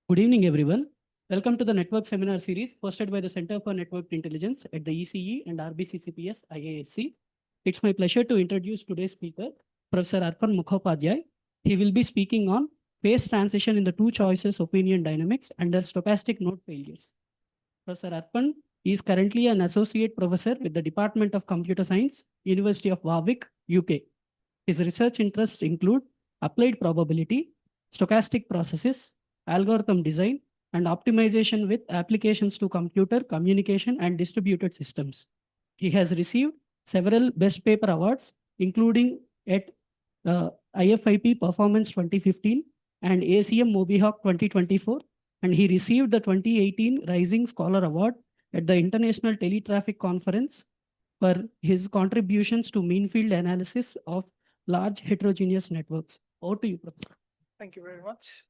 Good evening, everyone. Welcome to the network seminar series hosted by the Center for Network Intelligence at the ECE and RBCCPS IISc. It's my pleasure to introduce today's speaker, Professor Arpan Mukhopadhyay. He will be speaking on phase transition in the two choices opinion dynamics under stochastic node failures. Professor Arpan is currently an associate professor with the Department of Computer Science, University of Warwick, UK. His research interests include applied probability, stochastic processes, algorithm design, and optimization with applications to computer, communication, and distributed systems. He has received several Best Paper Awards, including at IFIP Performance 2015 and ACM Mobihawk 2024, and he received the 2018 Rising Scholar Award at the International Teletraffic Conference for his contributions to mean field analysis of large heterogeneous networks. Over to you, Professor. Thank you very much.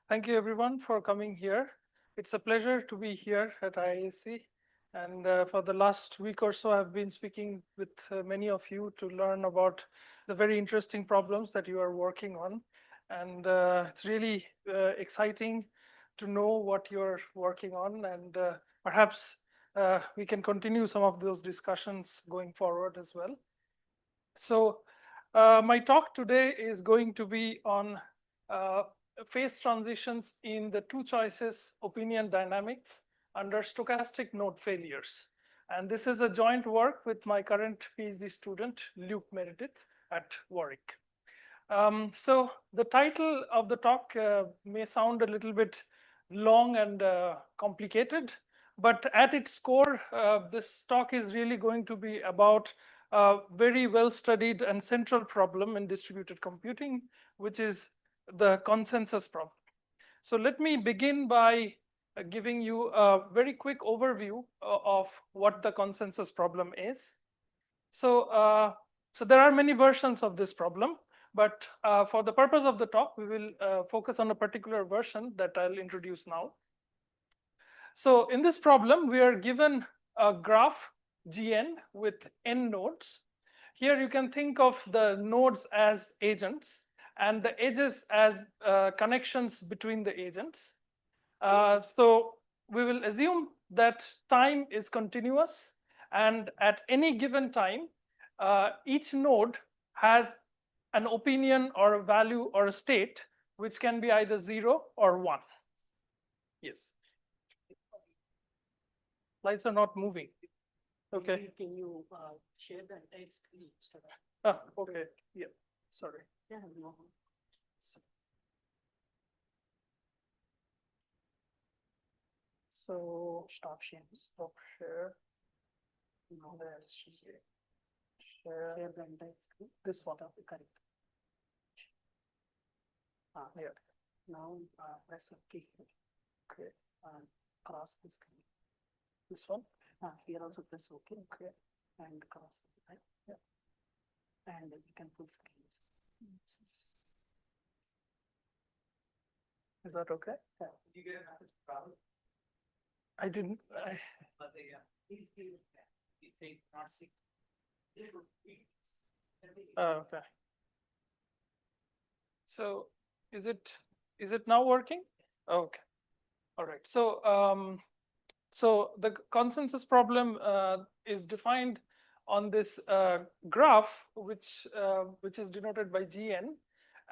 Thank you everyone for coming here. It's a pleasure to be here at IISc. And for the last week or so, I've been speaking with many of you to learn about the very interesting problems that you are working on. And it's really exciting to know what you're working on. And perhaps we can continue some of those discussions going forward as well. So my talk today is going to be on phase transitions in the two choices opinion dynamics under stochastic node failures. And this is a joint work with my current PhD student, Luke Meredith at Warwick. So the title of the talk may sound a little bit long and complicated, but at its core, this talk is really going to be about a very well-studied and central problem in distributed computing, which is the consensus problem. So let me begin by giving you a very quick overview of what the consensus problem is. So, there are many versions of this problem, but for the purpose of the talk, we will focus on a particular version that I'll introduce now. So in this problem, we are given a graph Gn with n nodes. Here you can think of the nodes as agents and the edges as connections between the agents. So we will assume that time is continuous, and at any given time, each node has an opinion or a value or a state which can be either 0 or 1. Yes. Slides are not moving. Okay. Can you share the entire screen? Okay. Yeah. Sorry. Yeah, no. So stop share. Stop share. No, Share. share the entire screen. This one. Correct. Yeah. Now press OK. Okay. Cross the screen. This one. Here also press OK. Okay. And cross the right. Yeah. And you can full screen. Is that okay? Yeah. You get a problem? I didn't. Okay. So is it now working? Okay. All right. So so the consensus problem is defined on this graph, which is denoted by Gn,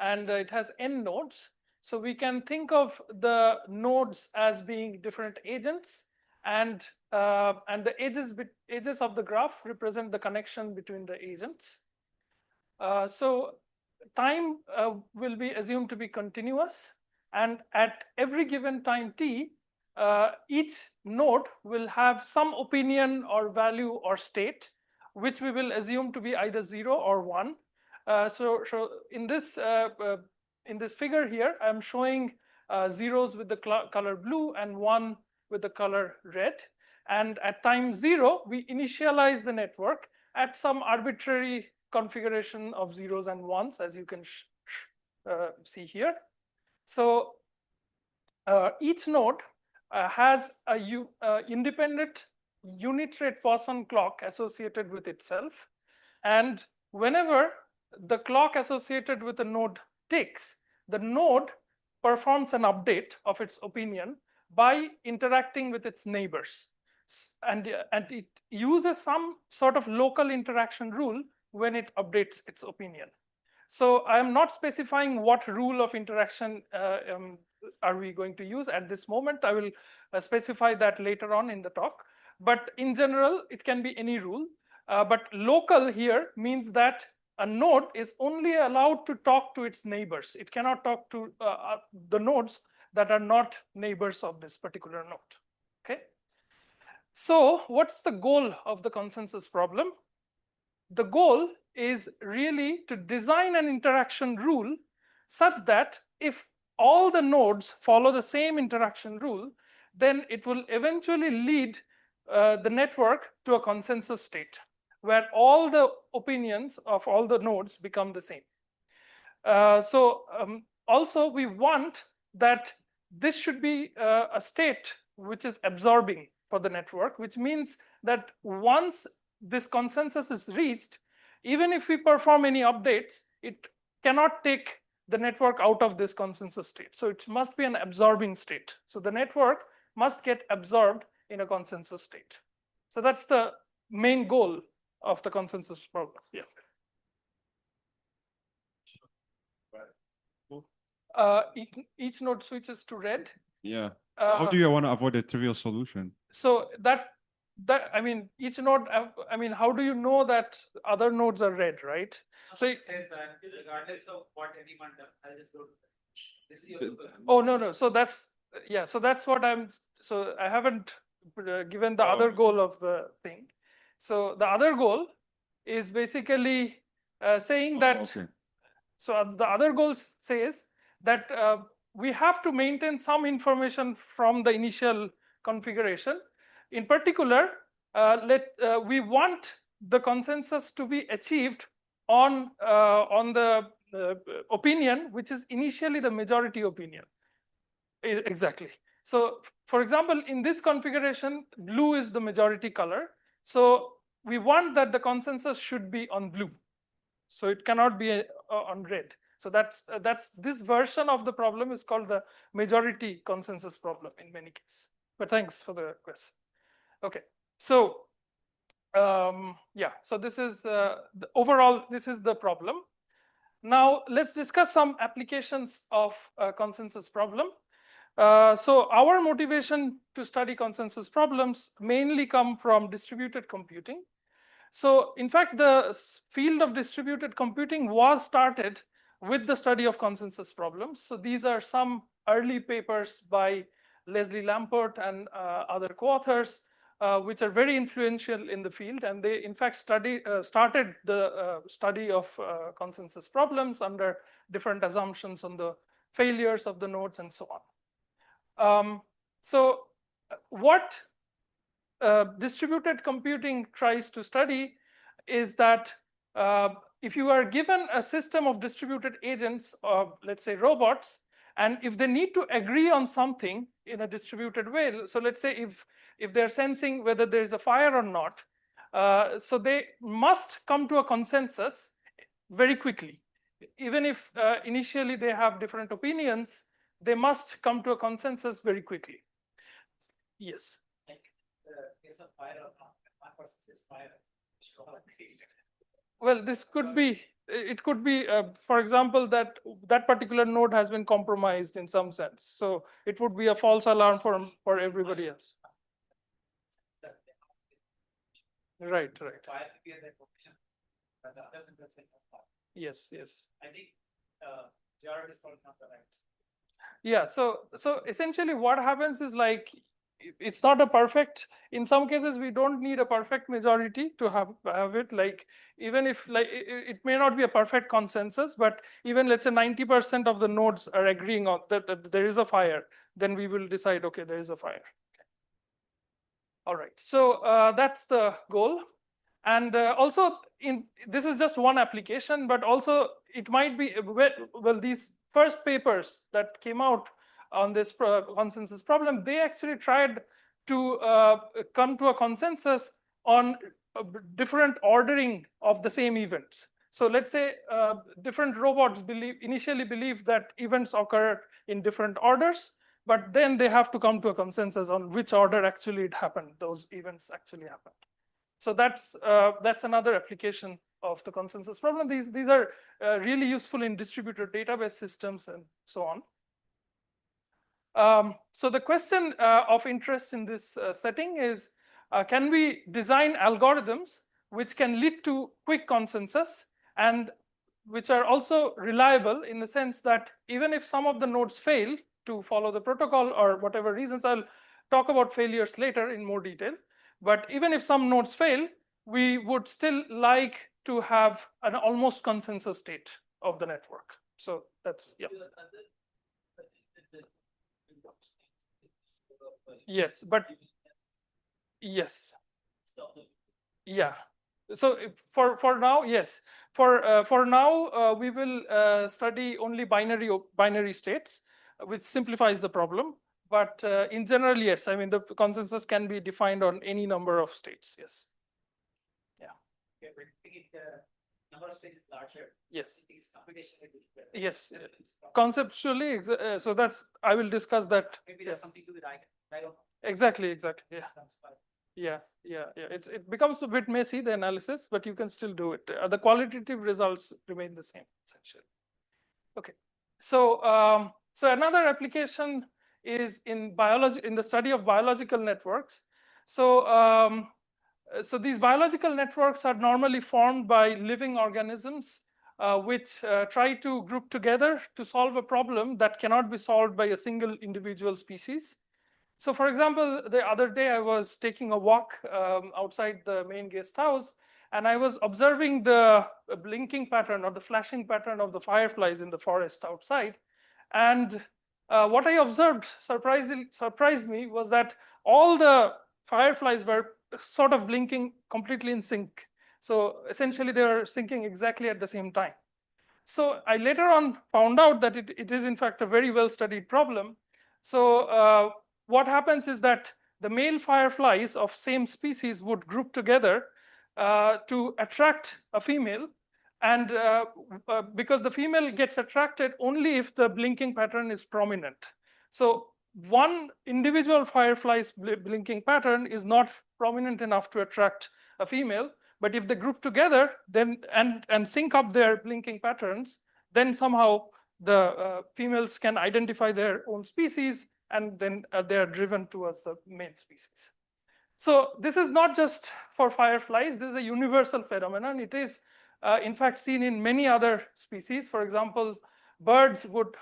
and it has n nodes. So we can think of the nodes as being different agents, and the edges of the graph represent the connection between the agents. So time will be assumed to be continuous, and at every given time t, each node will have some opinion or value or state, which we will assume to be either 0 or 1. So in this figure here, I'm showing zeros with the color blue and 1 with the color red. And at time 0, we initialize the network at some arbitrary configuration of zeros and ones, as you can see here. So each node has a independent unit rate Poisson clock associated with itself, and whenever the clock associated with a node ticks, the node performs an update of its opinion by interacting with its neighbors. And it uses some sort of local interaction rule when it updates its opinion. So I am not specifying what rule of interaction are we going to use at this moment. I will specify that later on in the talk. But in general, it can be any rule. But local here means that a node is only allowed to talk to its neighbors. It cannot talk to the nodes that are not neighbors of this particular node. Okay. So what's the goal of the consensus problem? The goal is really to design an interaction rule such that if all the nodes follow the same interaction rule, then it will eventually lead the network to a consensus state where all the opinions of all the nodes become the same. Also we want that this should be a state which is absorbing for the network, which means that once this consensus is reached, even if we perform any updates, it cannot take the network out of this consensus state. So it must be an absorbing state. So the network must get absorbed in a consensus state. So that's the main goal of the consensus problem. Yeah. Each node switches to red. Yeah. How do you want to avoid a trivial solution? So that I mean, each node, I mean, how do you know that other nodes are red, right? So it says that regardless of what anyone does, I'll just go to that. This is your oh no. So that's yeah. So that's what so I haven't given the other goal of the thing. So the other goal is basically saying that. Okay. So the other goal says that we have to maintain some information from the initial configuration. In particular, we want the consensus to be achieved on the opinion which is initially the majority opinion. Exactly. So for example, in this configuration, blue is the majority color. So we want that the consensus should be on blue. So it cannot be on red. So that's this version of the problem is called the majority consensus problem in many cases. But thanks for the question. Okay, so yeah, so this is overall this is the problem. Now let's discuss some applications of consensus problem. So our motivation to study consensus problems mainly come from distributed computing. So in fact, the field of distributed computing was started with the study of consensus problems. So these are some early papers by Leslie Lamport and other co-authors, which are very influential in the field. And they in fact started the study of consensus problems under different assumptions on the failures of the nodes and so on. So what distributed computing tries to study is that if you are given a system of distributed agents, let's say robots, and if they need to agree on something in a distributed way, so let's say if they're sensing whether there is a fire or not, so they must come to a consensus very quickly. Even if initially they have different opinions, they must come to a consensus very quickly. Yes. Case of fire or not, one person says fire. Well, this could be, it could be, for example, that particular node has been compromised in some sense. So it would be a false alarm for everybody else. Right. Yes. I think Jared is calling up the right. Yeah, so essentially what happens is like, it's not a perfect, in some cases we don't need a perfect majority to have it, like even if like it may not be a perfect consensus, but even let's say 90% of the nodes are agreeing on that there is a fire, then we will decide, okay, there is a fire. All right, so that's the goal. And also this is just one application, but also it might be, well, these first papers that came out on this consensus problem, they actually tried to come to a consensus on different ordering of the same events. So let's say different robots initially believe that events occur in different orders, but then they have to come to a consensus on which order actually it happened, those events actually happened. So that's another application of the consensus problem. These are really useful in distributed database systems and so on. So the question of interest in this setting is, can we design algorithms which can lead to quick consensus and which are also reliable in the sense that even if some of the nodes fail to follow the protocol or whatever reasons, I'll talk about failures later in more detail. But even if some nodes fail, we would still like to have an almost consensus state of the network. So that's, yeah. Yes, but yes. Yeah. So for now, yes. For now, we will study only binary states, which simplifies the problem. But in general, yes. I mean, the consensus can be defined on any number of states. Yes. Yeah. Okay, but if the number of states is larger, yes. it's computation will be better. Yes. Conceptually, so that's I will discuss that. Maybe there's something to do with I don't know. Exactly. Yeah. That's fine. Yeah. It becomes a bit messy, the analysis, but you can still do it. The qualitative results remain the same essentially. Okay. So so another application is in biology, in the study of biological networks. So so these biological networks are normally formed by living organisms which try to group together to solve a problem that cannot be solved by a single individual species. So for example, the other day I was taking a walk outside the main guest house, and I was observing the blinking pattern or the flashing pattern of the fireflies in the forest outside. And what I observed surprised me was that all the fireflies were sort of blinking completely in sync. So essentially they were syncing exactly at the same time. So I later on found out that it is in fact a very well studied problem. So what happens is that the male fireflies of same species would group together to attract a female, and because the female gets attracted only if the blinking pattern is prominent. So one individual firefly's blinking pattern is not prominent enough to attract a female, but if they group together then and sync up their blinking patterns, then somehow the females can identify their own species, and then they are driven towards the male species. So this is not just for fireflies, this is a universal phenomenon. It is in fact seen in many other species. For example, birds would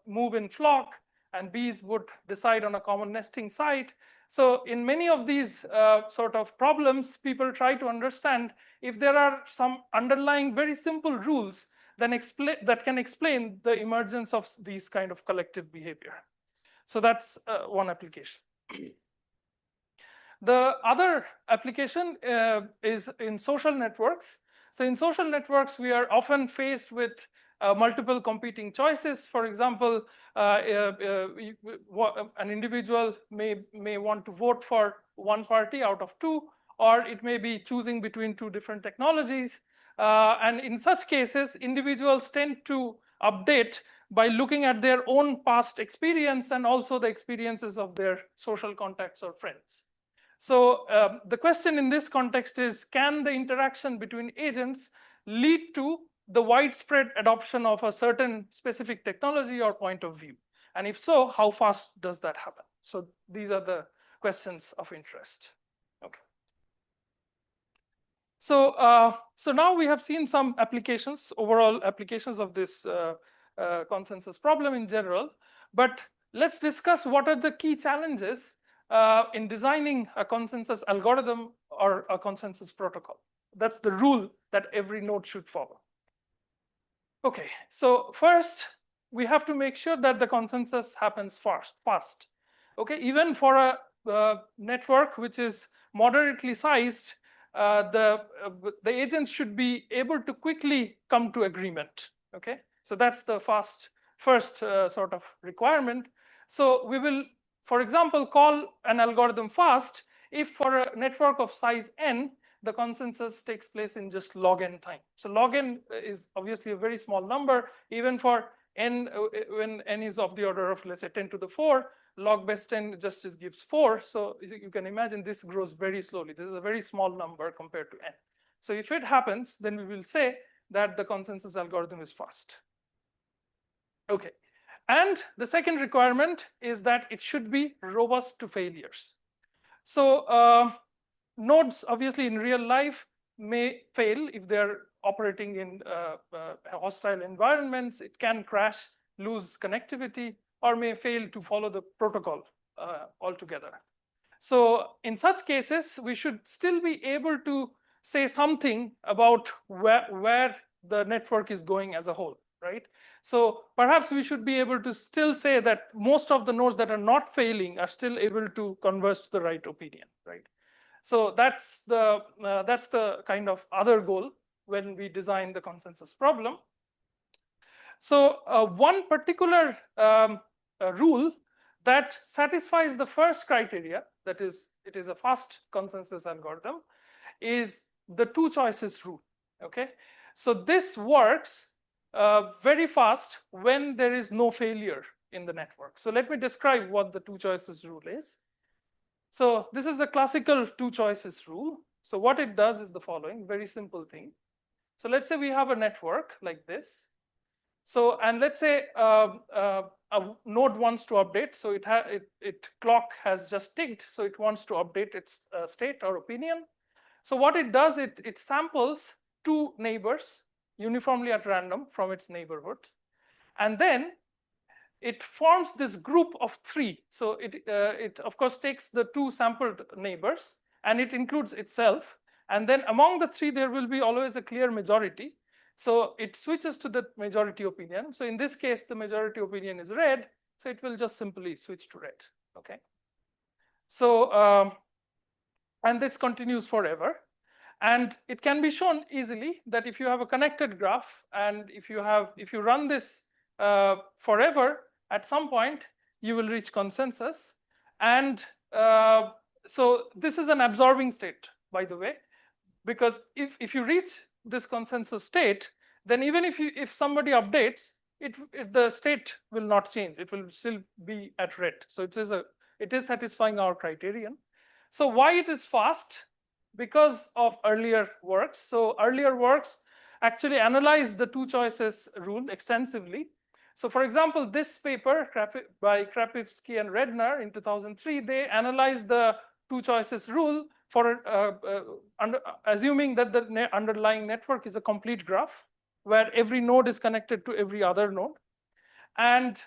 move in flock, and bees would decide on a common nesting site. So in many of these sort of problems, people try to understand if there are some underlying very simple rules that can explain the emergence of these kind of collective behavior. So that's one application. The other application is in social networks. So in social networks, we are often faced with multiple competing choices. For example, an individual may want to vote for one party out of two, or it may be choosing between two different technologies. And in such cases, individuals tend to update by looking at their own past experience and also the experiences of their social contacts or friends. So the question in this context is, can the interaction between agents lead to the widespread adoption of a certain specific technology or point of view? And if so, how fast does that happen? So these are the questions of interest. Okay. So so now we have seen some applications, overall applications of this consensus problem in general. But let's discuss what are the key challenges in designing a consensus algorithm or a consensus protocol. That's the rule that every node should follow. Okay, so first we have to make sure that the consensus happens fast. Okay, even for a network which is moderately sized, the agents should be able to quickly come to agreement. Okay, so that's the first sort of requirement. So we will, for example, call an algorithm fast if for a network of size n, the consensus takes place in just log n time. So log n is obviously a very small number, even for n, when n is of the order of, let's say, 10 to the 4, log base 10 just gives 4. So you can imagine this grows very slowly. This is a very small number compared to n. So if it happens, then we will say that the consensus algorithm is fast. Okay. And the second requirement is that it should be robust to failures. So nodes, obviously, in real life may fail if they're operating in hostile environments. It can crash, lose connectivity, or may fail to follow the protocol altogether. So in such cases, we should still be able to say something about where the network is going as a whole, right? So perhaps we should be able to still say that most of the nodes that are not failing are still able to converge to the right opinion, right? So that's the kind of other goal when we design the consensus problem. So one particular rule that satisfies the first criteria, that is, it is a fast consensus algorithm, is the two choices rule. Okay, so this works very fast when there is no failure in the network. So let me describe what the two choices rule is. So this is the classical two choices rule. So what it does is the following, very simple thing. So let's say we have a network like this. So, and let's say a node wants to update. So clock has just ticked. So it wants to update its state or opinion. So what it does, it samples two neighbors uniformly at random from its neighborhood. And then it forms this group of three. So it of course takes the two sampled neighbors and it includes itself. And then among the three, there will be always a clear majority. So it switches to the majority opinion. So in this case, the majority opinion is red. So it will just simply switch to red. Okay. So and this continues forever. And it can be shown easily that if you have a connected graph and if you run this forever, at some point you will reach consensus. And so this is an absorbing state, by the way, because if you reach this consensus state, then even if somebody updates, the state will not change. It will still be at red. So it is satisfying our criterion. So why it is fast? Because of earlier works. So earlier works actually analyzed the two choices rule extensively. So for example, this paper by Krapivsky and Redner in 2003, they analyzed the two choices rule for assuming that the underlying network is a complete graph where every node is connected to every other node. And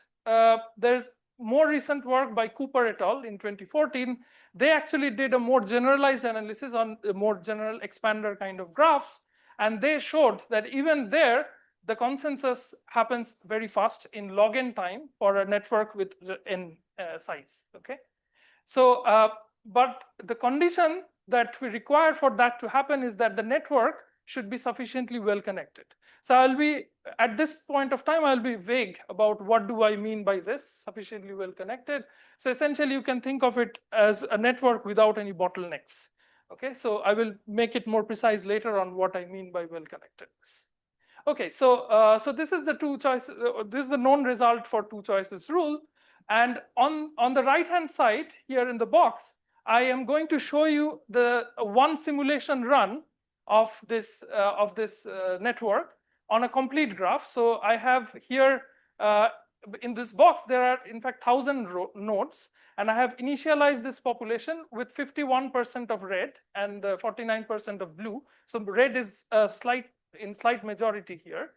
there's more recent work by Cooper et al. In 2014. They actually did a more generalized analysis on a more general expander kind of graphs. And they showed that even there, the consensus happens very fast in log n time for a network with n size. Okay. So, but the condition that we require for that to happen is that the network should be sufficiently well connected. So I'll be, at this point of time, I'll be vague about what do I mean by this, sufficiently well connected. So essentially, you can think of it as a network without any bottlenecks. Okay, so I will make it more precise later on what I mean by well connectedness. Okay, so so this is the two choices. This is the known result for two choices rule. And on the right hand side here in the box, I am going to show you the one simulation run of this network on a complete graph. So I have here in this box, there are in fact 1,000 nodes, and I have initialized this population with 51% of red and 49% of blue. So red is in slight majority here.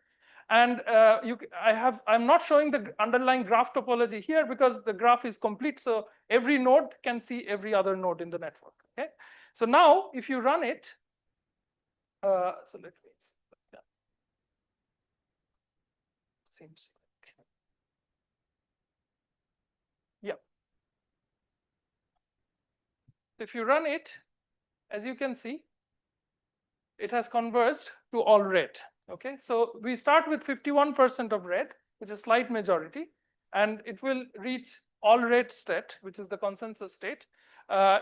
And I'm not showing the underlying graph topology here because the graph is complete. So every node can see every other node in the network. Okay. So now if you run it, so let me see. Yeah. Seems like, yeah. If you run it, as you can see, it has converged to all red. Okay, so we start with 51% of red, which is slight majority, and it will reach all red state, which is the consensus state,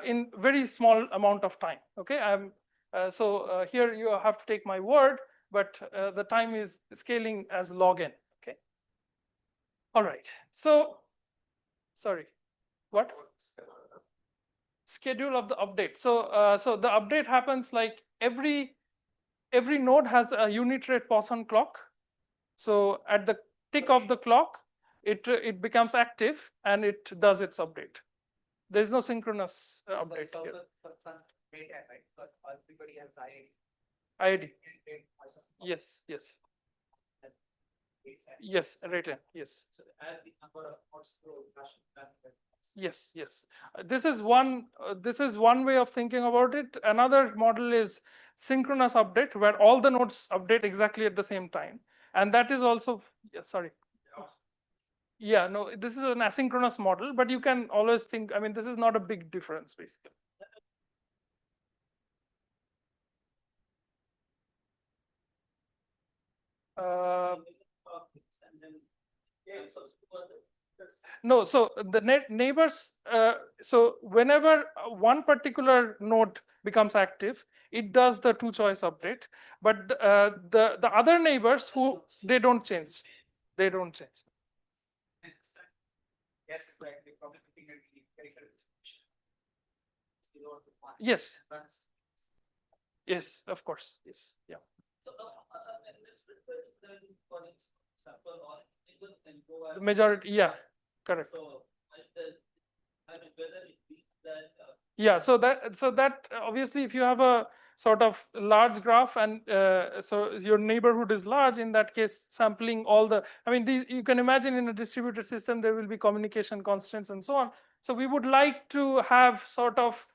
in very small amount of time. Okay, So here you have to take my word, but the time is scaling as log n. Okay. All right. So, sorry, what? Schedule of the update. So, so the update happens like every node has a unit rate Poisson clock. So at the tick of the clock, it becomes active and it does its update. There is no synchronous update But here. it's also some data, right? Because everybody has IID. Poisson. Yes, yes, Right? yes, right. Yes. So as the number of nodes grow, Yes, yes. This is one way of thinking about it. Another model is synchronous update, where all the nodes update exactly at the same time, and that is also sorry. Yeah, no, this is an asynchronous model, but you can always think. I mean, this is not a big difference, basically. No, so the neighbors. So whenever one particular node becomes active, it does the two-choice update. But the other neighbors who they don't change, they don't change. yes, right. The probability may be very correct. Yes. Yes, of course. Yes. Yeah. So The majority. Yeah. Correct. So whether it means that Yeah, so that obviously, if you have a sort of large graph and so your neighborhood is large, in that case, sampling all the, I mean, these, you can imagine in a distributed system, there will be communication constraints and so on. So we would like to have sort of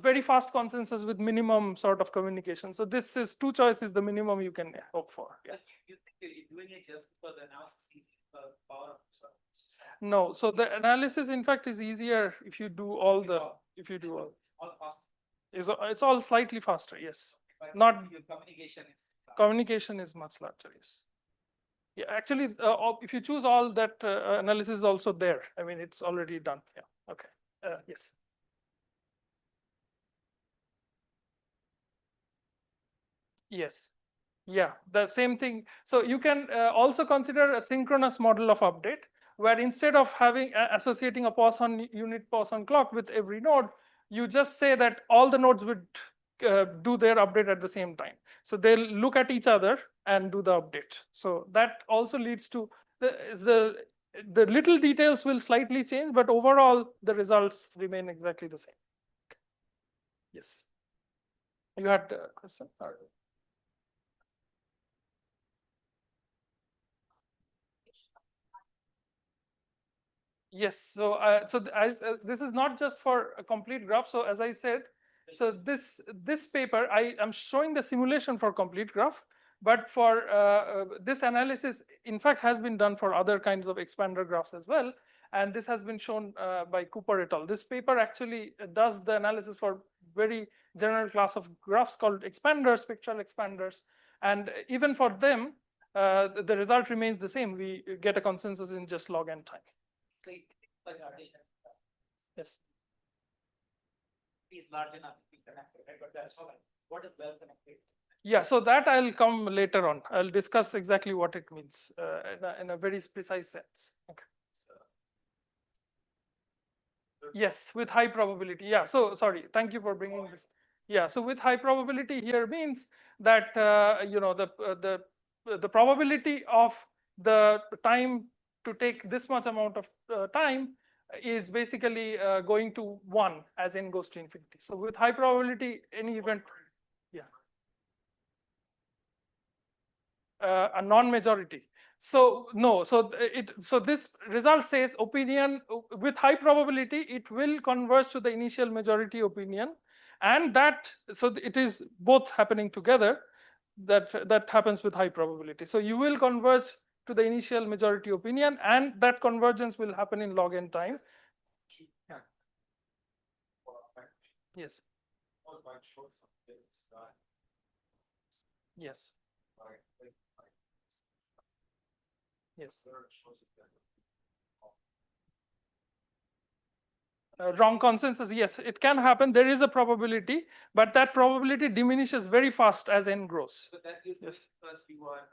very fast consensus with minimum sort of communication. So this is two choices, the minimum you can hope for. Yeah. you think you're doing it just for the analysis power of No, so the analysis, in fact, is easier if you do all the, if you do all fast. it's all slightly faster, yes. But Not your communication is communication is much larger, yes. Yeah, actually, if you choose all that, analysis is also there. I mean, it's already done. Yeah. Okay. Yes. Yes. Yeah, the same thing. So you can also consider a synchronous model of update, where instead of having associating a Poisson unit Poisson clock with every node, you just say that all the nodes would do their update at the same time. So they'll look at each other and do the update. So that also leads to the little details will slightly change, but overall the results remain exactly the same. Yes. You had a question? Yes, so this is not just for a complete graph. So as I said, so this paper, I am showing the simulation for complete graph, but for this analysis, in fact, has been done for other kinds of expander graphs as well, and this has been shown by Cooper et al. This paper actually does the analysis for very general class of graphs called expanders, spectral expanders, and even for them, the result remains the same. We get a consensus in just log n time. like addition Yes. is large enough to be connected, right? But that's all. What is well connected? Yeah, so that I'll come later on. I'll discuss exactly what it means in a very precise sense. Okay. Yes, with high probability. Yeah, so sorry, thank you for bringing this. Yeah, so with high probability here means that you know the probability of the time to take this much amount of time is basically going to 1, as n goes to infinity. So with high probability, any event, yeah, a non-majority. So no, so this result says opinion with high probability it will converge to the initial majority opinion, and that so it is both happening together. That happens with high probability. So you will converge to the initial majority opinion, and that convergence will happen in log n time. Yeah. Yes. Yes. Yes. Wrong consensus, yes, it can happen. There is a probability, but that probability diminishes very fast as n grows. So that is Yes. because you are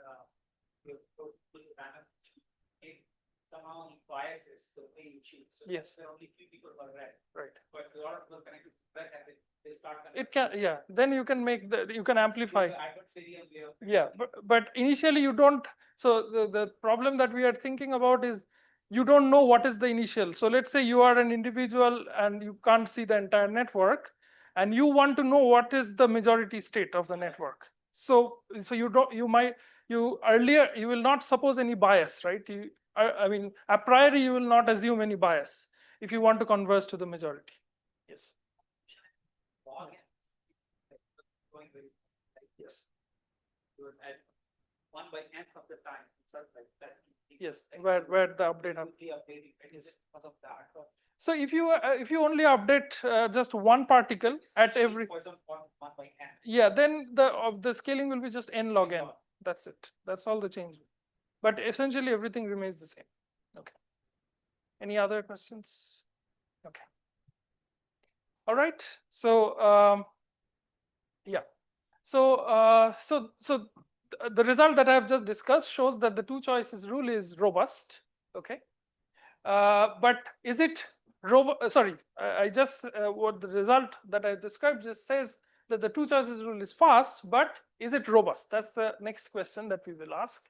somehow biases the way you choose. So Yes. there are only few people who are right, Right. but a lot of people connect to that and they start. It can, yeah. Then you can make you can amplify. Adversarial way of. Yeah, but initially you don't. So the problem that we are thinking about is you don't know what is the initial. So let's say you are an individual and you can't see the entire network, and you want to know what is the majority state of the network. So you don't, you earlier you will not suppose any bias, right? I mean, a priori you will not assume any bias if you want to converge to the majority. Yes. Yes. At 1 by n of the time, sort of like that. Yes, where the update happens. Updating, is it because of that? Or So if you only update just one particle at every, Poisson 1 by n. yeah, then the scaling will be just n log n. That's it. That's all the change. But essentially everything remains the same. Okay. Any other questions? Okay. All right. So yeah. So the result that I have just discussed shows that the two choices rule is robust. Okay. But is it sorry, I just what the result that I described just says that the two choices rule is fast, but is it robust? That's the next question that we will ask.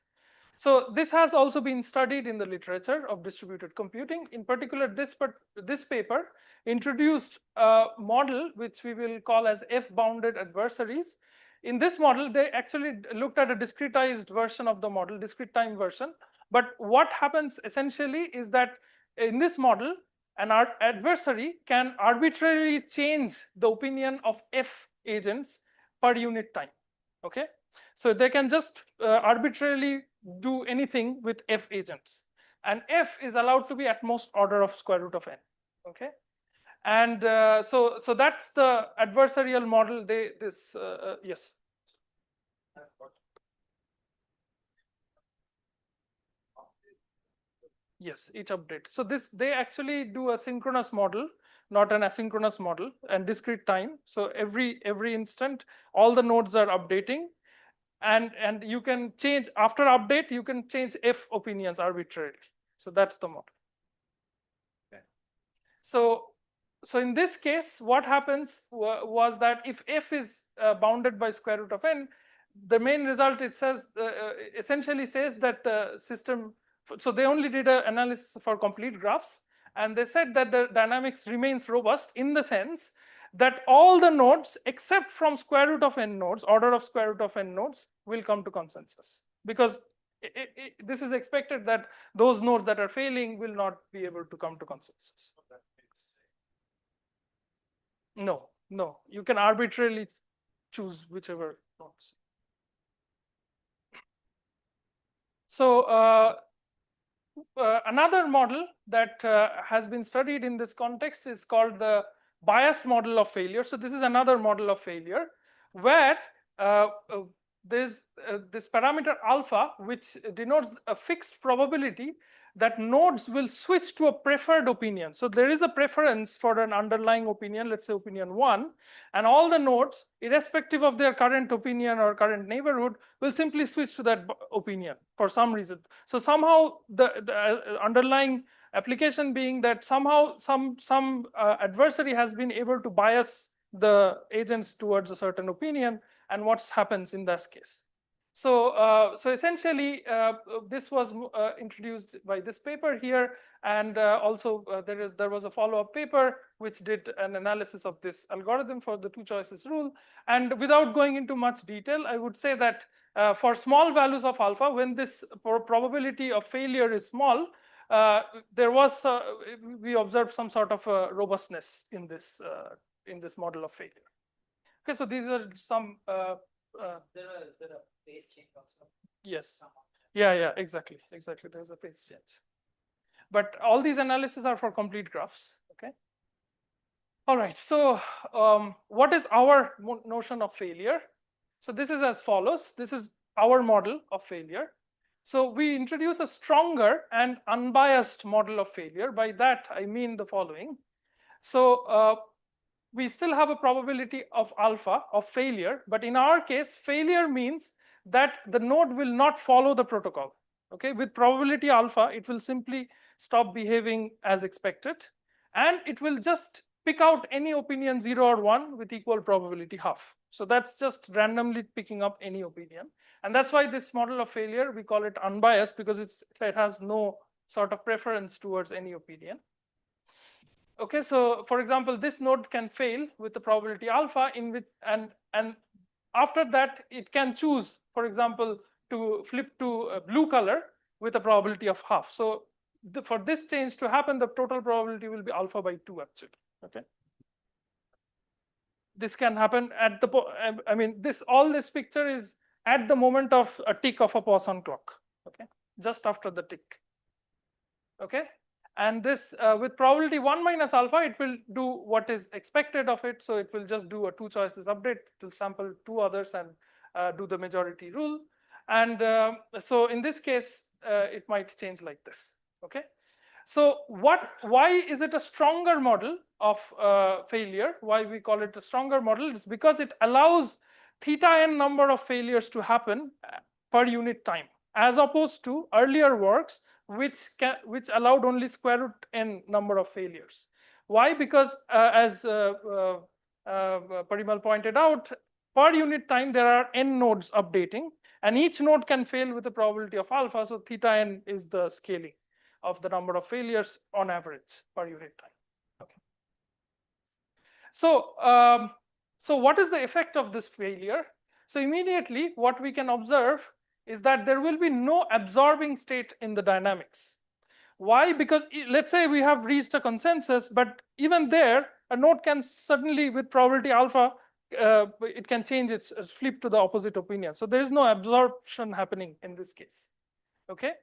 So this has also been studied in the literature of distributed computing. In particular, this paper introduced a model which we will call as F-bounded adversaries. In this model, they actually looked at a discretized version of the model, discrete time version. But what happens essentially is that in this model, an adversary can arbitrarily change the opinion of F agents per unit time. Okay, so they can just arbitrarily do anything with F agents, and F is allowed to be at most order of square root of n. Okay, and so that's the adversarial model. Yes. Yes, each update. So they actually do a synchronous model, not an asynchronous model, and discrete time. So every instant, all the nodes are updating, and you can change after update. You can change F opinions arbitrarily. So that's the model. Okay. So in this case, what happens was that if F is bounded by square root of n, the main result it says essentially says that the system. So they only did an analysis for complete graphs, and they said that the dynamics remains robust in the sense that all the nodes except from square root of n nodes, order of square root of n nodes, will come to consensus, because this is expected that those nodes that are failing will not be able to come to consensus. No, you can arbitrarily choose whichever nodes. So another model that has been studied in this context is called the biased model of failure. So this is another model of failure where there's this parameter alpha, which denotes a fixed probability that nodes will switch to a preferred opinion. So there is a preference for an underlying opinion, let's say opinion 1, and all the nodes, irrespective of their current opinion or current neighborhood, will simply switch to that opinion for some reason. So somehow the underlying application being that somehow some adversary has been able to bias the agents towards a certain opinion, and what happens in this case. So essentially, this was introduced by this paper here, and also there was a follow-up paper which did an analysis of this algorithm for the two choices rule. And without going into much detail, I would say that for small values of alpha, when this probability of failure is small, we observed some sort of robustness in this model of failure. Okay, so these are some. There a phase change also. Yes. Yeah, exactly. There's a phase change. But all these analyses are for complete graphs. Okay. All right. So what is our notion of failure? So this is as follows. This is our model of failure. So we introduce a stronger and unbiased model of failure. By that, I mean the following. So we still have a probability of alpha of failure, but in our case, failure means that the node will not follow the protocol. Okay, with probability alpha, it will simply stop behaving as expected, and it will just pick out any opinion 0 or 1 with equal probability half. So that's just randomly picking up any opinion, and that's why this model of failure, we call it unbiased, because it has no sort of preference towards any opinion. Okay, so for example, this node can fail with the probability alpha, in which and after that it can choose, for example, to flip to a blue color with a probability of half. So for this change to happen, the total probability will be alpha by 2 actually. Okay, this can happen at the I mean, all this picture is at the moment of a tick of a Poisson clock. Okay, just after the tick. Okay. And this with probability 1 minus alpha, it will do what is expected of it. So it will just do a 2 choices update. It will sample 2 others and do the majority rule. And so in this case, it might change like this. Okay. So why is it a stronger model of failure? Why we call it a stronger model? It's because it allows theta n number of failures to happen per unit time, as opposed to earlier works which allowed only square root n number of failures. Why? Because as Parimal pointed out, per unit time there are n nodes updating, and each node can fail with a probability of alpha. So theta n is the scaling of the number of failures on average per unit time. Okay. So what is the effect of this failure? So immediately what we can observe is that there will be no absorbing state in the dynamics. Why? Because let's say we have reached a consensus, but even there, a node can suddenly, with probability alpha, it can change its flip to the opposite opinion. So there is no absorption happening in this case. Okay.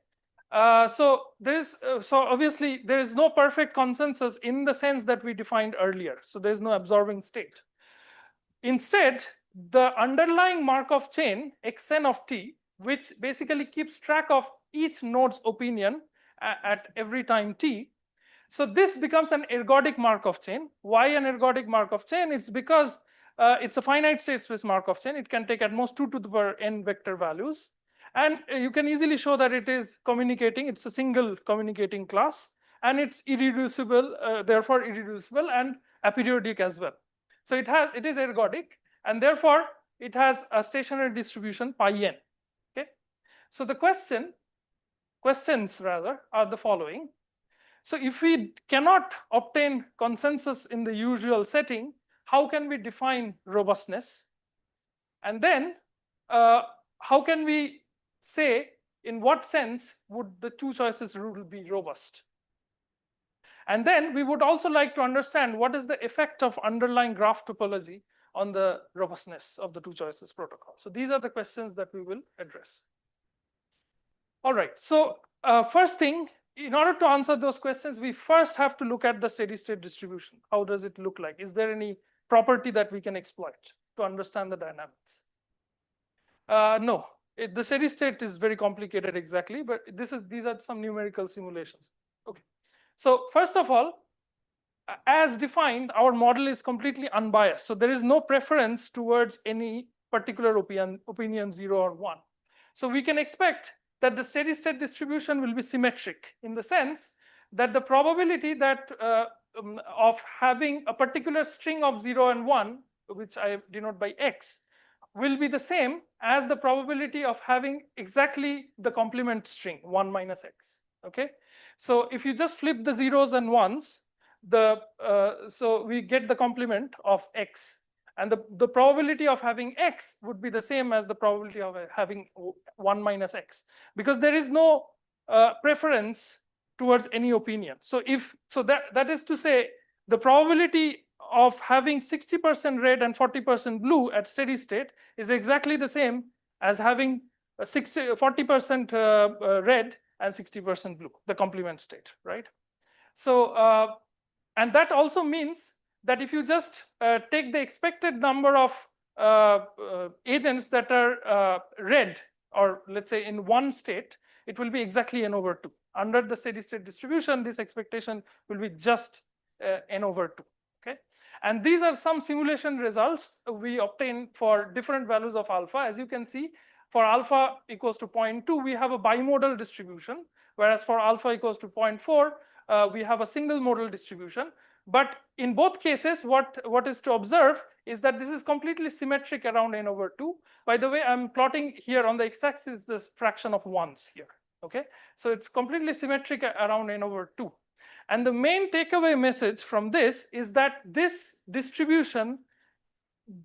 So obviously there is no perfect consensus in the sense that we defined earlier. So there is no absorbing state. Instead, the underlying Markov chain xn of t, which basically keeps track of each node's opinion at every time t. So this becomes an ergodic Markov chain. Why an ergodic Markov chain? It's because it's a finite state space Markov chain. It can take at most 2 to the power n vector values. And you can easily show that it is communicating. It's a single communicating class, and it's irreducible, therefore irreducible and aperiodic as well. So it is ergodic, and therefore it has a stationary distribution pi n. Okay. So the questions rather are the following. So if we cannot obtain consensus in the usual setting, how can we define robustness? And then how can we say in what sense would the 2 choices rule be robust? And then we would also like to understand what is the effect of underlying graph topology on the robustness of the 2 choices protocol. So these are the questions that we will address. All right, so first thing, in order to answer those questions, we first have to look at the steady state distribution. How does it look like? Is there any property that we can exploit to understand the dynamics? No, the steady state is very complicated exactly, but these are some numerical simulations. Okay, so first of all, as defined, our model is completely unbiased. So there is no preference towards any particular opinion 0 or 1. So we can expect that the steady state distribution will be symmetric in the sense that the probability that of having a particular string of 0 and 1, which I denote by x, will be the same as the probability of having exactly the complement string 1 minus x. Okay, so if you just flip the zeros and ones, so we get the complement of x, and the probability of having x would be the same as the probability of having 1 minus x, because there is no preference towards any opinion. So that is to say, the probability of having 60% red and 40% blue at steady state is exactly the same as having 40% red and 60% blue, the complement state, right? So and that also means that if you just take the expected number of agents that are red, or let's say in one state, it will be exactly n over 2. Under the steady state distribution, this expectation will be just n over 2. Okay, and these are some simulation results we obtain for different values of alpha. As you can see, for alpha equals to 0.2, we have a bimodal distribution, whereas for alpha equals to 0.4, we have a single modal distribution. But in both cases, what is to observe is that this is completely symmetric around n over 2. By the way, I'm plotting here on the x-axis this fraction of ones here. Okay, so it's completely symmetric around n over 2. And the main takeaway message from this is that this distribution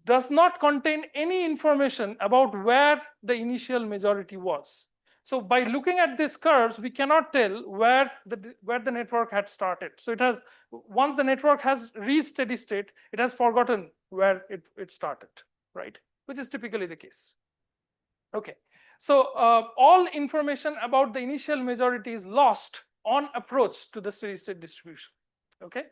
does not contain any information about where the initial majority was. So by looking at these curves, we cannot tell where the network had started. So it has, once the network has reached steady state, it has forgotten where it started, right? Which is typically the case. Okay, so all information about the initial majority is lost on approach to the steady state distribution. Okay,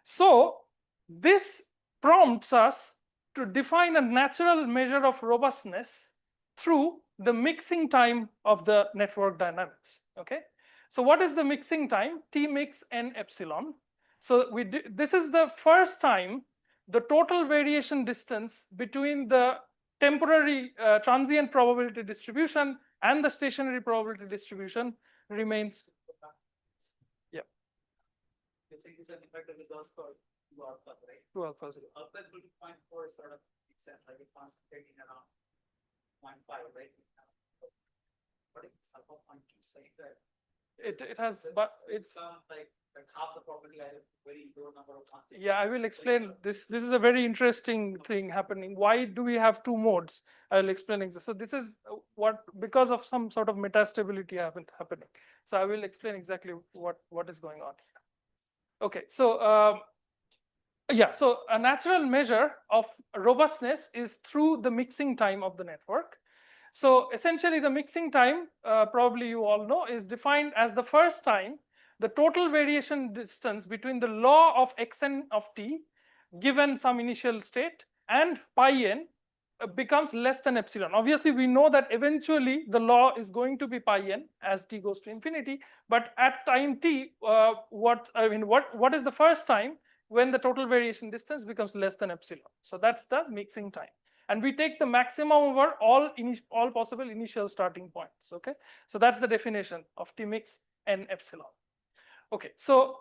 so this prompts us to define a natural measure of robustness through the mixing time of the network dynamics. Okay, so what is the mixing time? T mix n epsilon. So this is the first time the total variation distance between the temporary transient probability distribution and the stationary probability distribution remains. Yeah. To alpha, right? To alpha. So alpha is going to 0.4 sort of extent, like it concentrating around 0.5, right? What is alpha 0.2 saying that? It has, but it's like half the probability, I have very low number of constants. yeah, I will explain this. This is a very interesting thing happening. Why do we have two modes? I will explain this. So this is what, because of some sort of metastability happening. So I will explain exactly what is going on here. Okay, so yeah, so a natural measure of robustness is through the mixing time of the network. So essentially the mixing time, probably you all know, is defined as the first time the total variation distance between the law of xn of t given some initial state and pi n becomes less than epsilon. Obviously, we know that eventually the law is going to be pi n as t goes to infinity, but at time t, what is the first time when the total variation distance becomes less than epsilon? So that's the mixing time. And we take the maximum over all possible initial starting points. Okay, so that's the definition of T mix n epsilon. Okay, so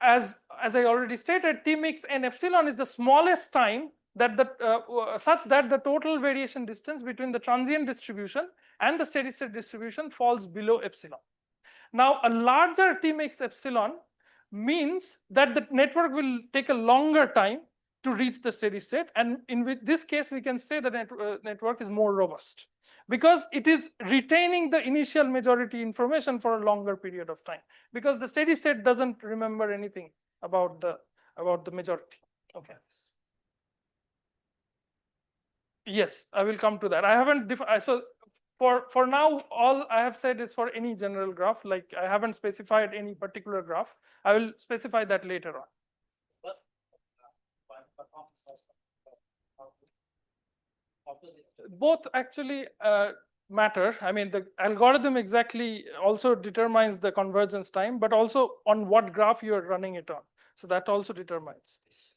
as I already stated, T mix n epsilon is the smallest time that such that the total variation distance between the transient distribution and the steady state distribution falls below epsilon. Now, a larger T mix epsilon means that the network will take a longer time to reach the steady state, and in this case we can say the network is more robust because it is retaining the initial majority information for a longer period of time, because the steady state doesn't remember anything about the majority. Okay, yes, I will come to that. I haven't so for now, all I have said is for any general graph. Like I haven't specified any particular graph. I will specify that later on. Both actually matter. I mean, the algorithm exactly also determines the convergence time, but also on what graph you are running it on. So that also determines this.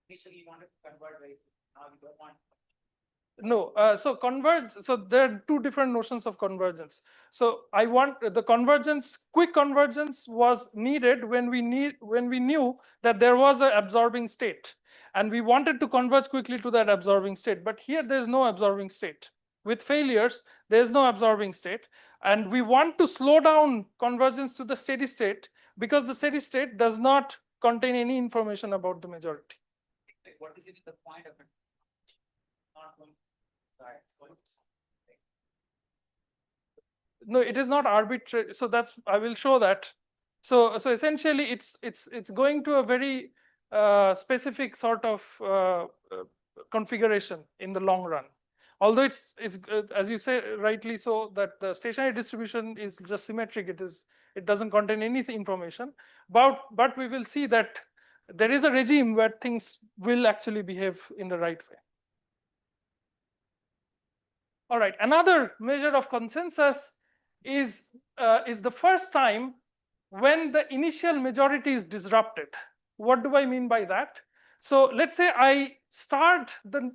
Initially, you wanted to convert, right? Now you don't want. No, so converge. So there are two different notions of convergence. So I want the convergence. Quick convergence was needed when we knew that there was an absorbing state, and we wanted to converge quickly to that absorbing state. But here there is no absorbing state. With failures, there is no absorbing state, and we want to slow down convergence to the steady state because the steady state does not contain any information about the majority. What is even the point of it? Not going. No, it is not arbitrary. So that's, I will show that. So essentially, it's going to a very specific sort of configuration in the long run. Although it's as you say rightly so, that the stationary distribution is just symmetric. It doesn't contain any information. But we will see that there is a regime where things will actually behave in the right way. All right, another measure of consensus is the first time when the initial majority is disrupted. What do I mean by that? So let's say I start the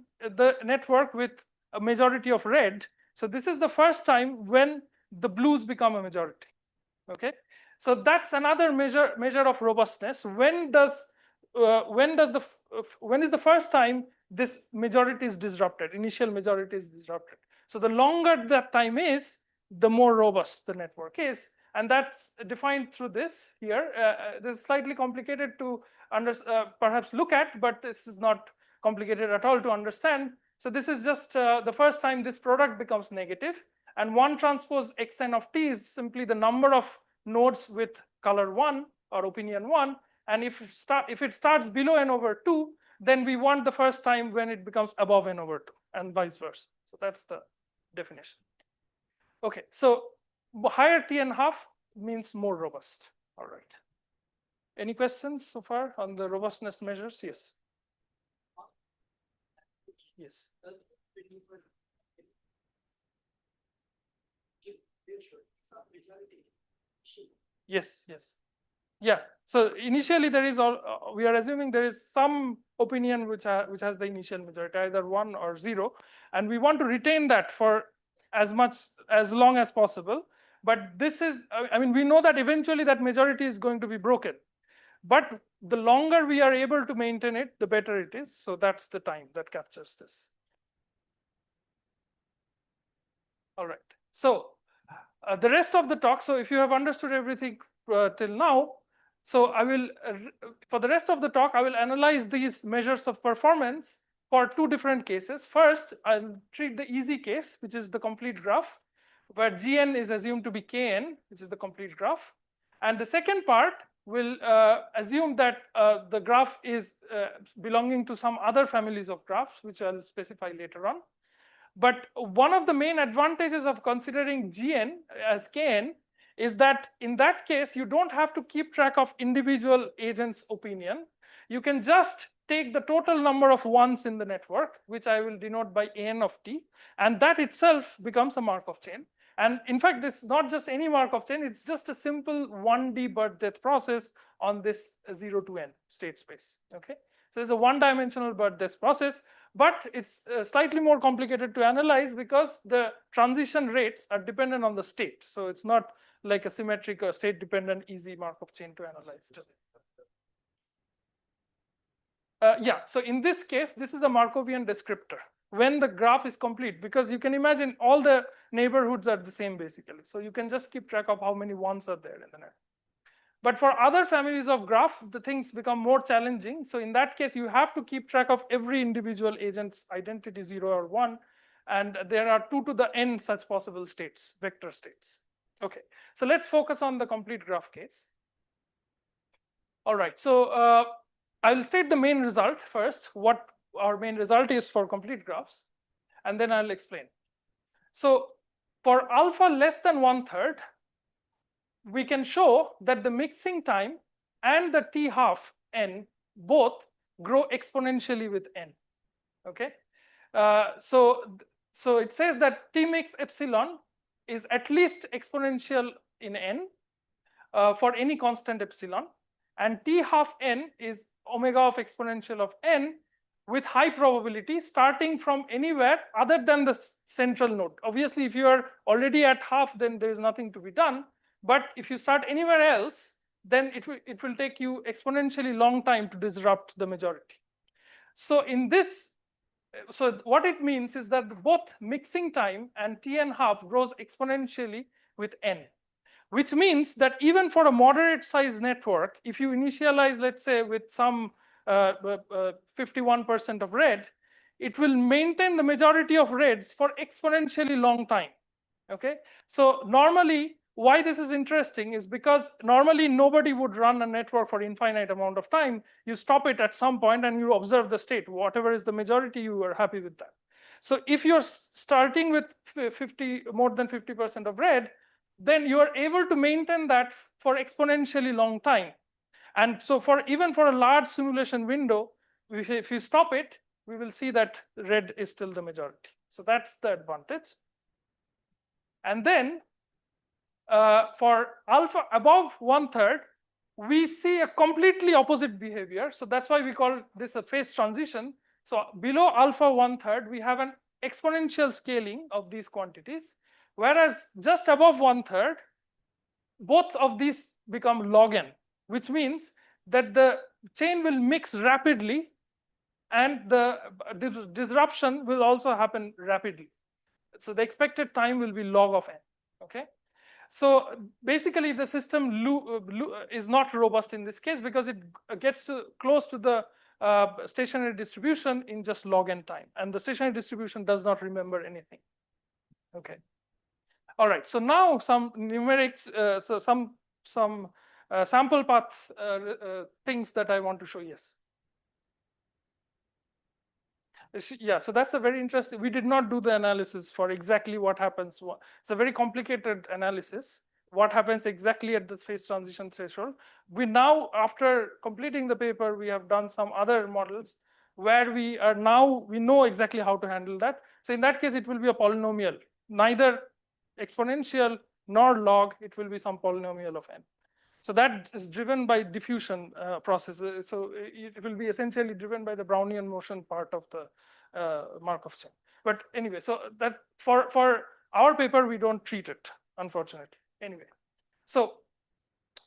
network with a majority of red. So this is the first time when the blues become a majority. Okay, so that's another measure of robustness. When is the first time this majority is disrupted, initial majority is disrupted? So the longer that time is, the more robust the network is, and that's defined through this here. This is slightly complicated to perhaps look at, but this is not complicated at all to understand. So this is just the first time this product becomes negative, and 1 transpose xn of t is simply the number of nodes with color 1 or opinion 1, and if it starts below n over 2, then we want the first time when it becomes above n over 2, and vice versa. So that's the definition. Okay, so higher t_n½ means more robust. All right. Any questions so far on the robustness measures? Yes. Yes. Yes, yes. Yeah. So initially there is we are assuming there is some opinion which has the initial majority, either 1 or 0, and we want to retain that for as long as possible. But this is, I mean, we know that eventually that majority is going to be broken. But the longer we are able to maintain it, the better it is. So that's the time that captures this. All right. So the rest of the talk, so if you have understood everything till now, so I will, for the rest of the talk, I will analyze these measures of performance for 2 different cases. First, I'll treat the easy case, which is the complete graph, where Gn is assumed to be Kn, which is the complete graph. And the second part will assume that the graph is belonging to some other families of graphs, which I'll specify later on. But one of the main advantages of considering Gn as Kn is that in that case, you don't have to keep track of individual agents' opinion. You can just take the total number of ones in the network, which I will denote by n of t, and that itself becomes a Markov chain. And in fact, this is not just any Markov chain, it's just a simple 1D birth-death process on this 0 to n state space. Okay, so it's a 1-dimensional birth-death process, but it's slightly more complicated to analyze because the transition rates are dependent on the state. So it's not like a symmetric or state-dependent easy Markov chain to analyze. Yeah, so in this case, this is a Markovian descriptor when the graph is complete, because you can imagine all the neighborhoods are the same basically. So you can just keep track of how many ones are there in the net. But for other families of graph, the things become more challenging. So in that case, you have to keep track of every individual agent's identity 0 or 1. And there are 2 to the n such possible states, vector states. Okay, so let's focus on the complete graph case. All right, so I will state the main result first, what our main result is for complete graphs, and then I'll explain. So for alpha less than 1/3, we can show that the mixing time and the t½ n both grow exponentially with n. Okay, so it says that t mix epsilon is at least exponential in n for any constant epsilon, and t½ n is omega of exponential of n with high probability starting from anywhere other than the central node. Obviously, if you are already at half, then there is nothing to be done. But if you start anywhere else, then it will take you exponentially long time to disrupt the majority. So in this, so what it means is that both mixing time and t_n½ grows exponentially with n, which means that even for a moderate size network, if you initialize, let's say, with some 51% of red, it will maintain the majority of reds for exponentially long time. Okay, so normally, why this is interesting is because normally nobody would run a network for infinite amount of time. You stop it at some point and you observe the state. Whatever is the majority, you are happy with that. So if you're starting with more than 50% of red, then you are able to maintain that for exponentially long time. And so even for a large simulation window, if you stop it, we will see that red is still the majority. So that's the advantage. And then for alpha above 1/3, we see a completely opposite behavior. So that's why we call this a phase transition. So below alpha 1/3, we have an exponential scaling of these quantities, whereas just above 1/3, both of these become log n, which means that the chain will mix rapidly and the disruption will also happen rapidly. So the expected time will be log of n. Okay. So basically, the system is not robust in this case because it gets close to the stationary distribution in just log n time, and the stationary distribution does not remember anything. Okay. All right. So now some numerics, so some sample path things that I want to show. Yes. Yeah, so that's a very interesting. We did not do the analysis for exactly what happens. It's a very complicated analysis. What happens exactly at the phase transition threshold? We now, after completing the paper, we have done some other models where we know exactly how to handle that. So in that case, it will be a polynomial, neither exponential nor log. It will be some polynomial of n. So that is driven by diffusion process. So it will be essentially driven by the Brownian motion part of the Markov chain. But anyway, so that for our paper, we don't treat it, unfortunately. Anyway, so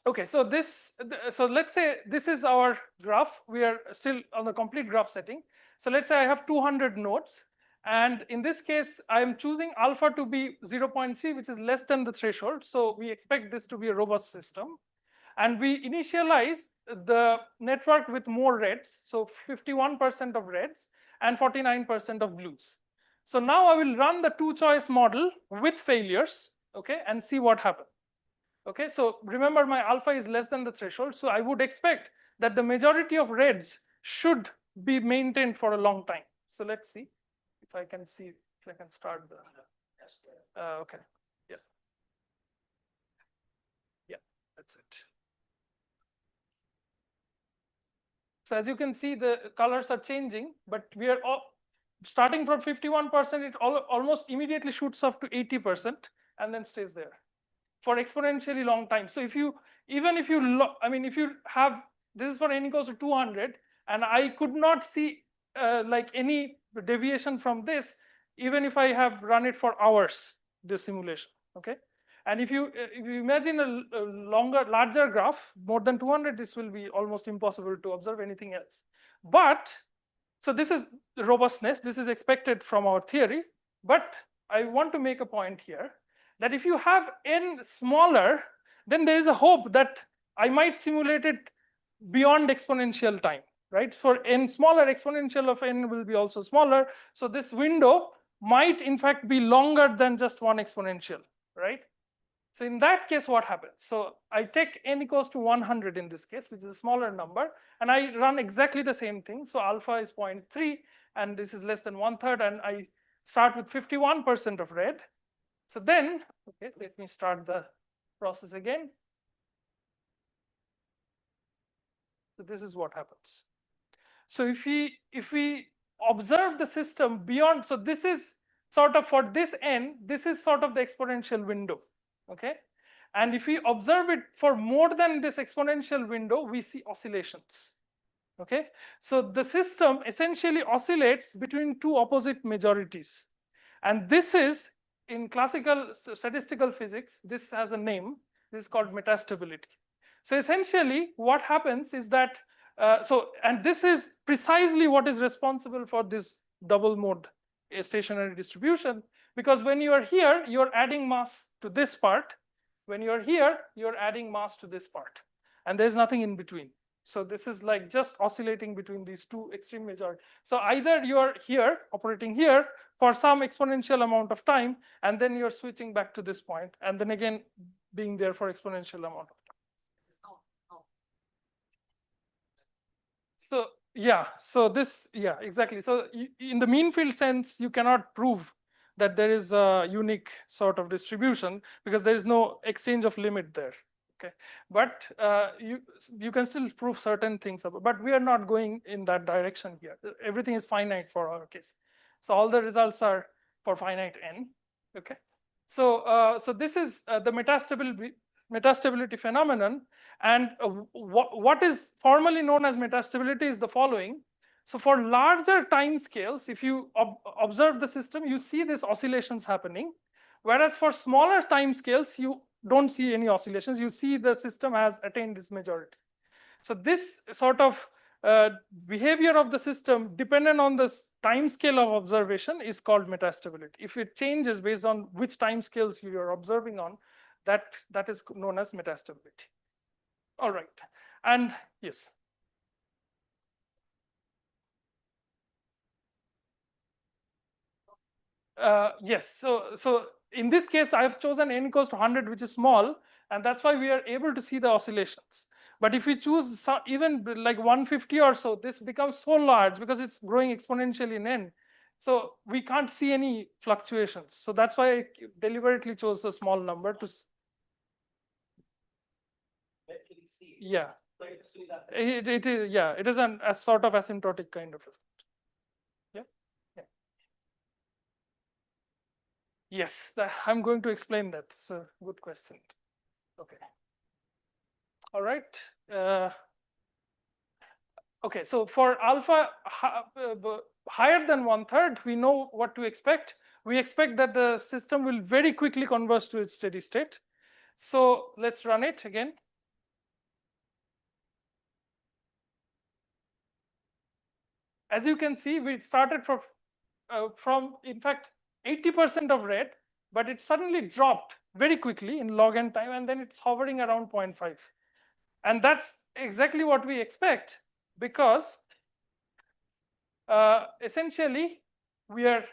okay, so let's say this is our graph. We are still on the complete graph setting. So let's say I have 200 nodes. And in this case, I am choosing alpha to be 0.3, which is less than the threshold. So we expect this to be a robust system. And we initialize the network with more reds, so 51% of reds and 49% of blues. So now I will run the two-choice model with failures, okay, and see what happens. Okay, so remember my alpha is less than the threshold, so I would expect that the majority of reds should be maintained for a long time. So let's see if I can start the. Okay, yeah, that's it. So as you can see, the colors are changing, but we are starting from 51%, it almost immediately shoots up to 80% and then stays there for exponentially long time. So if you have, this is for n equals to 200, and I could not see like any deviation from this, even if I have run it for hours, this simulation, okay? And if you imagine a larger graph, more than 200, this will be almost impossible to observe anything else. But, so this is the robustness, this is expected from our theory, but I want to make a point here that if you have n smaller, then there is a hope that I might simulate it beyond exponential time, right? For n smaller, exponential of n will be also smaller. So this window might in fact be longer than just one exponential, right? So in that case, what happens? So I take n equals to 100 in this case, which is a smaller number, and I run exactly the same thing. So alpha is 0.3, and this is less than 1/3, and I start with 51% of red. So then, okay, let me start the process again. So this is what happens. So if we observe the system beyond, so this is sort of for this n, this is sort of the exponential window. Okay, and if we observe it for more than this exponential window, we see oscillations. Okay, so the system essentially oscillates between two opposite majorities, and this is in classical statistical physics, this has a name. This is called metastability. So essentially what happens is that and this is precisely what is responsible for this double mode stationary distribution, because when you are here, you're adding mass to this part. When you're here, you're adding mass to this part, and there's nothing in between. So this is like just oscillating between these two extreme majority. So either you're here, operating here for some exponential amount of time, and then you're switching back to this point, and then again being there for exponential amount of time. So yeah, so this, yeah, exactly. So in the mean field sense, you cannot prove that there is a unique sort of distribution because there is no exchange of limit there. Okay, but you can still prove certain things, but we are not going in that direction here. Everything is finite for our case. So all the results are for finite n. Okay, So this is the metastability phenomenon, and what is formally known as metastability is the following. So for larger time scales, if you observe the system, you see these oscillations happening, whereas for smaller time scales, you don't see any oscillations. You see the system has attained its majority. So this sort of behavior of the system dependent on the time scale of observation is called metastability. If it changes based on which time scales you are observing on, that is known as metastability. All right, and yes. Yes, so in this case, I have chosen n equals to 100, which is small, and that's why we are able to see the oscillations. But if we choose even like 150 or so, this becomes so large because it's growing exponentially in n. So we can't see any fluctuations. So that's why I deliberately chose a small number to. Yeah. It is, yeah, it is a sort of asymptotic kind of effect. Yeah. Yeah. Yes, I'm going to explain that. It's a good question. Okay. All right. Okay, so for alpha higher than 1/3, we know what to expect. We expect that the system will very quickly converge to its steady state. So let's run it again. As you can see, we started from in fact 80% of red, but it suddenly dropped very quickly in log n time, and then it's hovering around 0.5. And that's exactly what we expect, because essentially we are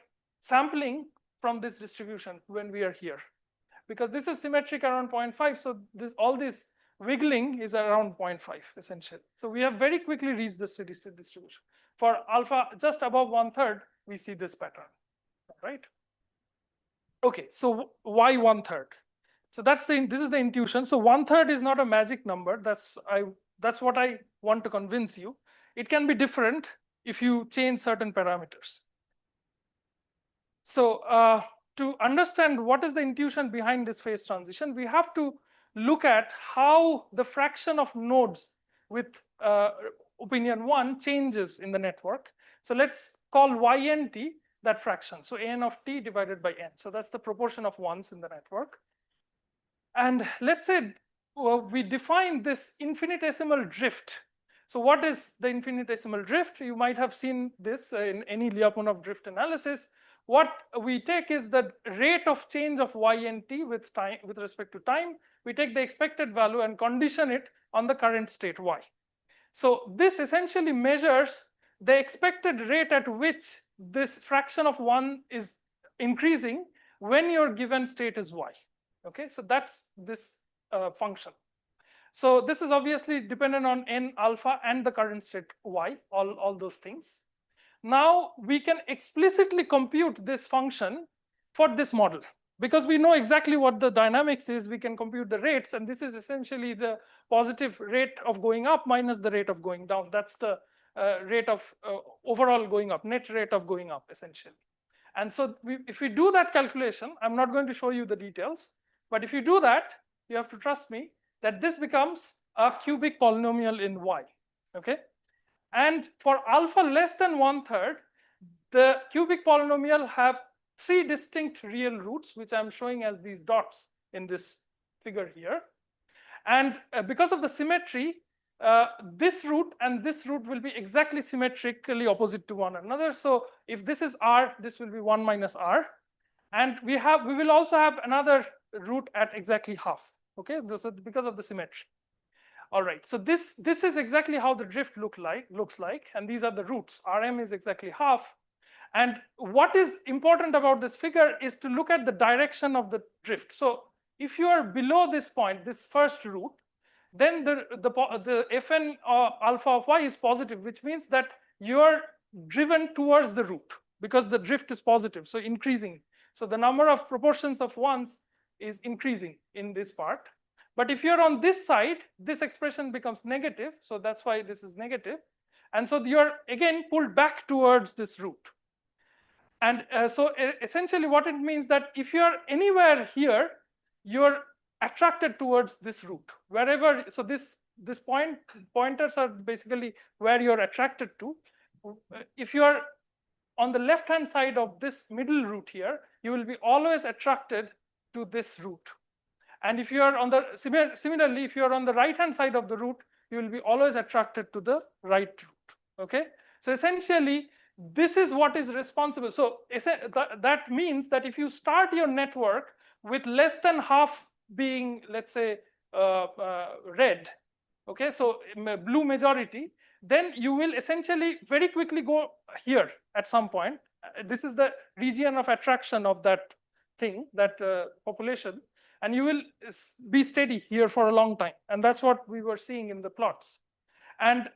sampling from this distribution when we are here, because this is symmetric around 0.5. So all this wiggling is around 0.5 essentially. So we have very quickly reached the steady state distribution. For alpha just above 1/3, we see this pattern, right? Okay, so why 1/3? So this is the intuition. So 1/3 is not a magic number. That's what I want to convince you. It can be different if you change certain parameters. So to understand what is the intuition behind this phase transition, we have to look at how the fraction of nodes with opinion 1 changes in the network. So let's call ynt that fraction. So n of t divided by n. So that's the proportion of ones in the network. And let's say we define this infinitesimal drift. So what is the infinitesimal drift? You might have seen this in any Lyapunov drift analysis. What we take is the rate of change of ynt with time, with respect to time. We take the expected value and condition it on the current state y. So this essentially measures the expected rate at which this fraction of 1 is increasing when your given state is y. Okay, so that's this function. So this is obviously dependent on n alpha and the current state y, all those things. Now we can explicitly compute this function for this model, because we know exactly what the dynamics is. We can compute the rates, and this is essentially the positive rate of going up minus the rate of going down. That's the rate of overall going up, net rate of going up essentially. And so if we do that calculation, I'm not going to show you the details, but if you do that, you have to trust me that this becomes a cubic polynomial in y. Okay. And for alpha less than 1/3, the cubic polynomial have 3 distinct real roots, which I'm showing as these dots in this figure here. And because of the symmetry, this root and this root will be exactly symmetrically opposite to one another. So if this is r, this will be 1 minus r. And we will also have another root at exactly half. Okay, this is because of the symmetry. All right, so this is exactly how the drift looks like, and these are the roots. Rm is exactly half. And what is important about this figure is to look at the direction of the drift. So if you are below this point, this first root, then the fn alpha of y is positive, which means that you are driven towards the root because the drift is positive, so increasing. So the number of proportions of ones is increasing in this part. But if you're on this side, this expression becomes negative. So that's why this is negative. And so you're again pulled back towards this root. And so essentially what it means that if you're anywhere here, you're attracted towards this route. Wherever, so this pointers are basically where you're attracted to. If you are on the left-hand side of this middle route here, you will be always attracted to this route. And if you are on the, similarly, if you are on the right-hand side of the route, you will be always attracted to the right route, okay? So essentially, this is what is responsible. So that means that if you start your network with less than half being, let's say, red, okay, so blue majority, then you will essentially very quickly go here at some point. This is the region of attraction of that thing, that population, and you will be steady here for a long time. And that's what we were seeing in the plots. And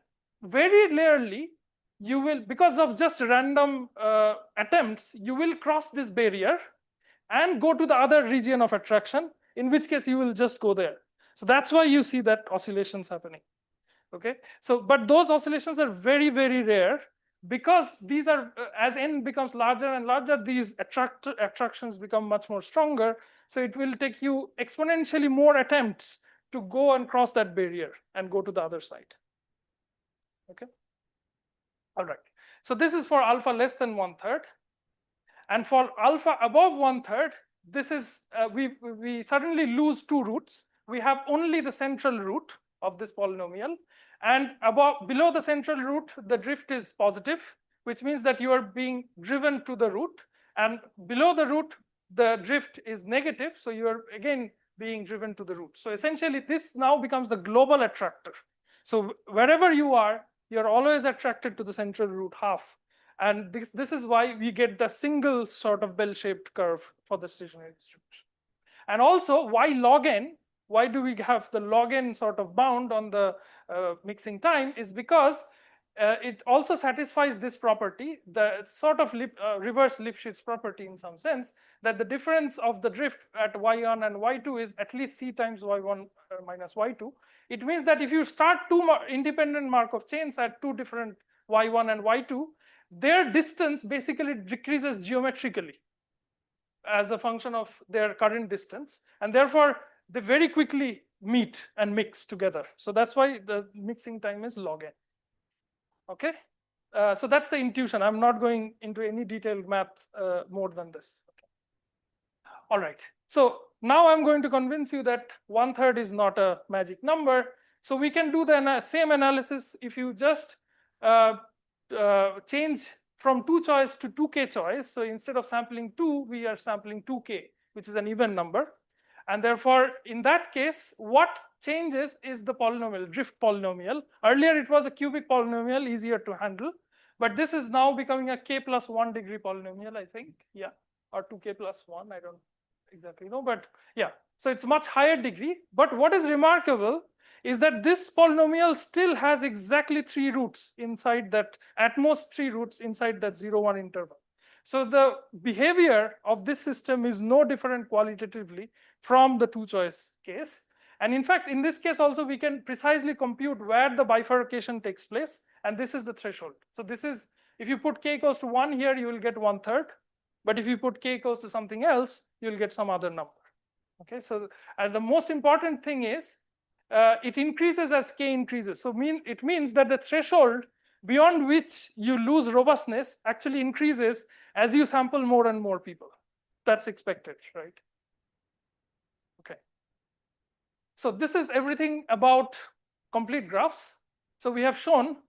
very rarely, you will, because of just random attempts, you will cross this barrier and go to the other region of attraction, in which case you will just go there. So that's why you see that oscillations happening. Okay, so but those oscillations are very, very rare, because these are, as n becomes larger and larger, these attractions become much more stronger. So it will take you exponentially more attempts to go and cross that barrier and go to the other side. Okay. All right. So this is for alpha less than 1/3. And for alpha above 1/3, this is, we suddenly lose two roots. We have only the central root of this polynomial. And below the central root, the drift is positive, which means that you are being driven to the root. And below the root, the drift is negative. So you are again being driven to the root. So essentially, this now becomes the global attractor. So wherever you are, you're always attracted to the central root half. And this is why we get the single sort of bell-shaped curve for the stationary distribution. And also, why log n? Why do we have the log n sort of bound on the mixing time? Is because it also satisfies this property, the sort of reverse Lipschitz property in some sense, that the difference of the drift at y1 and y2 is at least c times y1 minus y2. It means that if you start two independent Markov chains at two different y1 and y2, their distance basically decreases geometrically as a function of their current distance, and therefore they very quickly meet and mix together. So that's why the mixing time is log n. Okay, so that's the intuition. I'm not going into any detailed math more than this. Okay. All right, so now I'm going to convince you that 1/3 is not a magic number. So we can do the same analysis if you just change from 2 choice to 2k choice. So instead of sampling 2, we are sampling 2k, which is an even number. And therefore, in that case, what changes is the polynomial, drift polynomial. Earlier, it was a cubic polynomial, easier to handle. But this is now becoming a k plus 1 degree polynomial, I think. Yeah, or 2k plus 1, I don't exactly know. But yeah, so it's much higher degree. But what is remarkable is that this polynomial still has exactly 3 roots inside that, at most 3 roots inside that 0-1 interval. So the behavior of this system is no different qualitatively from the 2-choice case. And in fact, in this case also, we can precisely compute where the bifurcation takes place. And this is the threshold. So this is, if you put k equals to 1 here, you will get 1/3. But if you put k equals to something else, you'll get some other number. Okay, so and the most important thing is, it increases as k increases. So it means that the threshold beyond which you lose robustness actually increases as you sample more and more people. That's expected, right? Okay. So this is everything about complete graphs. So we have shown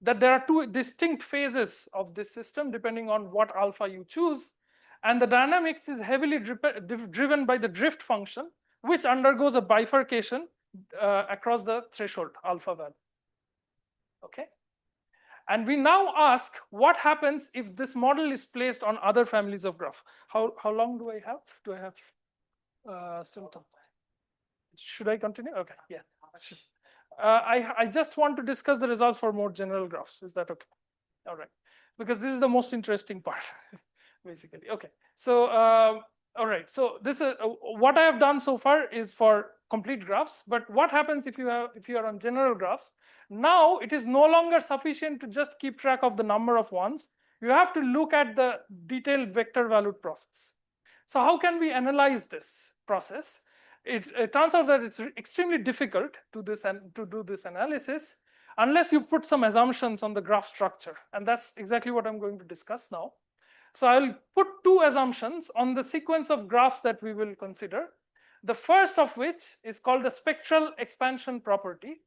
that there are 2 distinct phases of this system depending on what alpha you choose. And the dynamics is heavily driven by the drift function, which undergoes a bifurcation across the threshold alpha value. Okay. And we now ask what happens if this model is placed on other families of graph. How long do I have? Do I have still time? Should I continue? Okay, yeah. I just want to discuss the results for more general graphs. Is that okay? All right, because this is the most interesting part, basically. Okay, so all right. So this is what I have done so far is for complete graphs. But what happens if you are on general graphs? Now it is no longer sufficient to just keep track of the number of ones. you have to look at the detailed vector valued process. So how can we analyze this process? It turns out that it's extremely difficult to do this analysis unless you put some assumptions on the graph structure, and that's exactly what I'm going to discuss now. So I'll put two assumptions on the sequence of graphs that we will consider. The first of which is called the spectral expansion property,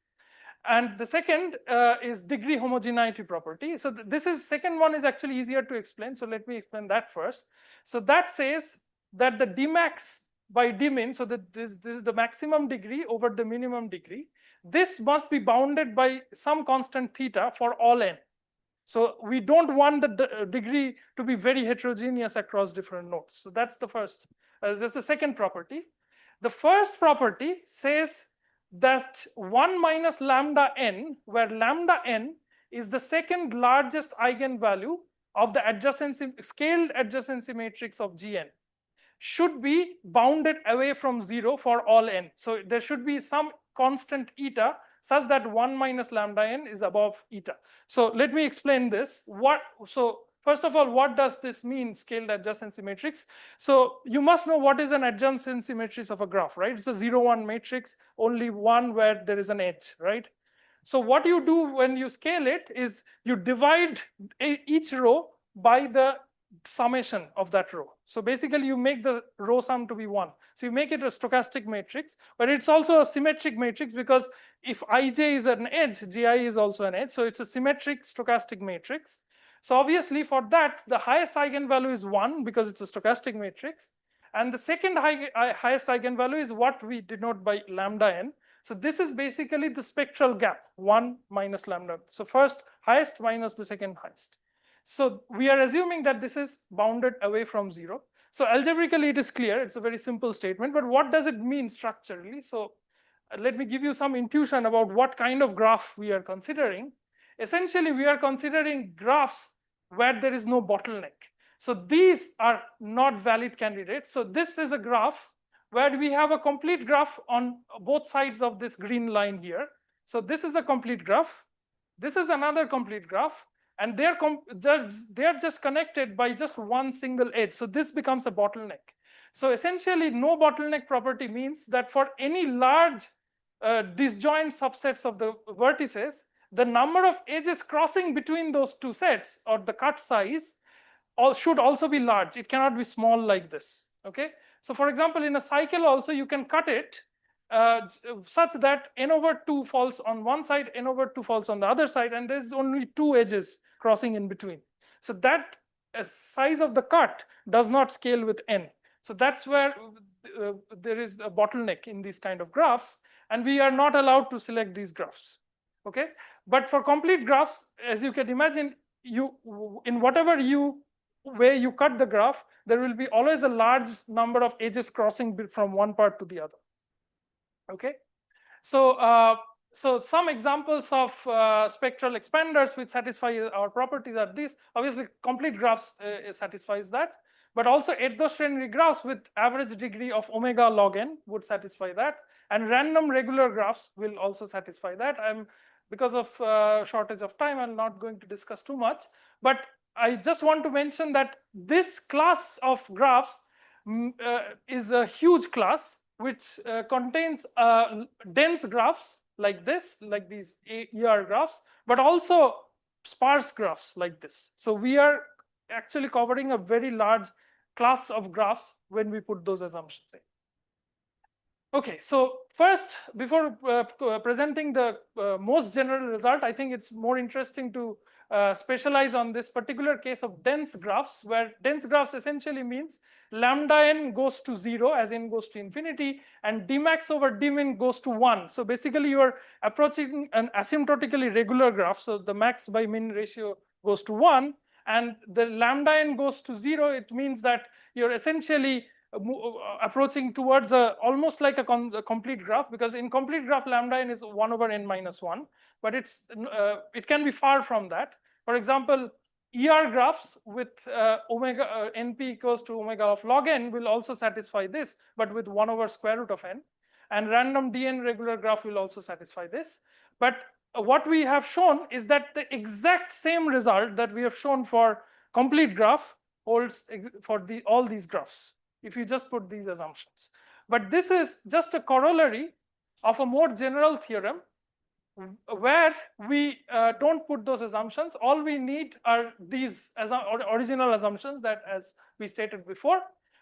and the second is degree homogeneity property. So this is second one is actually easier to explain. So let me explain that first. So that says that the Dmax by Dmin, so that this is the maximum degree over the minimum degree. This must be bounded by some constant theta for all n. So we don't want the degree to be very heterogeneous across different nodes. So that's the first. That's the second property. The first property says that 1 minus lambda n, where lambda n is the second largest eigenvalue of the scaled adjacency matrix of Gn, should be bounded away from 0 for all n. So there should be some constant eta such that 1 minus lambda n is above eta. So let me explain this. So first of all, what does this mean, scaled adjacency matrix? So you must know what is an adjacency matrix of a graph, right? It's a 0-1 matrix, only one where there is an edge, right? So what you do when you scale it is you divide each row by the summation of that row. So basically you make the row sum to be 1. So you make it a stochastic matrix, but it's also a symmetric matrix because if ij is an edge, gi is also an edge. So it's a symmetric stochastic matrix. So obviously for that, the highest eigenvalue is 1 because it's a stochastic matrix. And the second highest eigenvalue is what we denote by lambda n. So this is basically the spectral gap, 1 minus lambda. So first highest minus the second highest. So we are assuming that this is bounded away from 0. So algebraically it is clear, it's a very simple statement, but what does it mean structurally? So let me give you some intuition about what kind of graph we are considering. Essentially, we are considering graphs where there is no bottleneck. So these are not valid candidates. So this is a graph where we have a complete graph on both sides of this green line here. So this is a complete graph. This is another complete graph. And they're just connected by just one single edge. So this becomes a bottleneck. So essentially, no bottleneck property means that for any large disjoint subsets of the vertices, the number of edges crossing between those two sets or the cut size should also be large. It cannot be small like this. Okay. So for example, in a cycle also you can cut it such that n over 2 falls on one side, n over 2 falls on the other side, and there's only 2 edges crossing in between. So that size of the cut does not scale with n. So that's where there is a bottleneck in these kind of graphs, and we are not allowed to select these graphs. Okay, but for complete graphs, as you can imagine, in whatever way you cut the graph, there will be always a large number of edges crossing from one part to the other. Okay, so so some examples of spectral expanders which satisfy our properties are these. Obviously, complete graphs satisfies that, but also Erdős-Renyi graphs with average degree of omega log n would satisfy that, and random regular graphs will also satisfy that. Because of shortage of time, I'm not going to discuss too much, but I just want to mention that this class of graphs is a huge class which contains dense graphs like this, like these ER graphs, but also sparse graphs like this. So we are actually covering a very large class of graphs when we put those assumptions in. Okay, so first, before presenting the most general result, I think it's more interesting to specialize on this particular case of dense graphs, where dense graphs essentially means lambda n goes to 0 as n goes to infinity, and dmax over dmin goes to 1. So basically you are approaching an asymptotically regular graph. So the max by min ratio goes to 1, and the lambda n goes to 0. It means that you're essentially approaching towards almost like a complete graph, because in complete graph lambda n is 1 over n minus 1, but it can be far from that. For example, ER graphs with omega np equals to omega of log n will also satisfy this, but with 1 over square root of n, and random dn regular graph will also satisfy this. But what we have shown is that the exact same result that we have shown for complete graph holds for all these graphs, if you just put these assumptions. But this is just a corollary of a more general theorem where we don't put those assumptions. All we need are these original assumptions that as we stated before,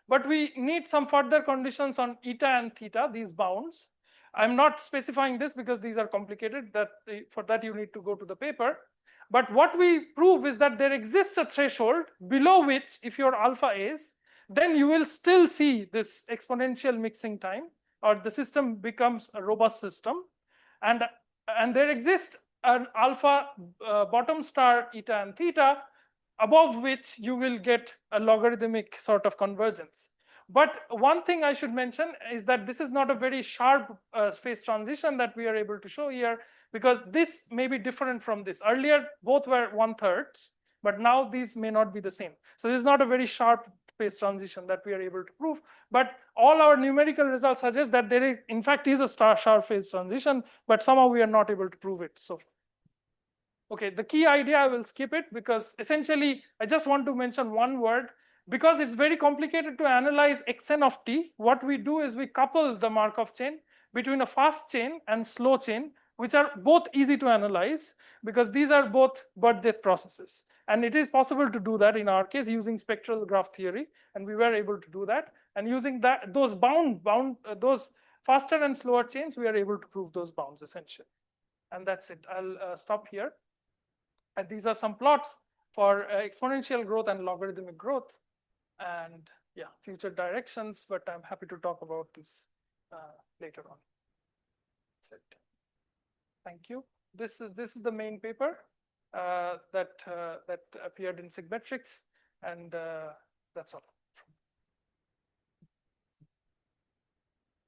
but we need some further conditions on eta and theta, these bounds. I'm not specifying this because these are complicated, that for that you need to go to the paper. But what we prove is that there exists a threshold below which, if your alpha is, then you will still see this exponential mixing time, or the system becomes a robust system. And there exists an alpha bottom star eta and theta, above which you will get a logarithmic sort of convergence. But one thing I should mention is that this is not a very sharp phase transition that we are able to show here, because this may be different from this. Earlier, both were 1/3, but now these may not be the same. So this is not a very sharp phase transition that we are able to prove. But all our numerical results suggest that there is, in fact, is a sharp phase transition, but somehow we are not able to prove it. So, okay, the key idea, I will skip it because essentially I just want to mention one word. Because it's very complicated to analyze xn of t, what we do is we couple the Markov chain between a fast chain and slow chain, which are both easy to analyze because these are both birth-death processes. And it is possible to do that in our case using spectral graph theory, and we were able to do that. And using that, those those faster and slower chains, we are able to prove those bounds essentially. And that's it. I'll stop here. And these are some plots for exponential growth and logarithmic growth. And yeah, future directions, but I'm happy to talk about this later on. That's it. Thank you. This is the main paper that appeared in SIGMETRICS, and that's all.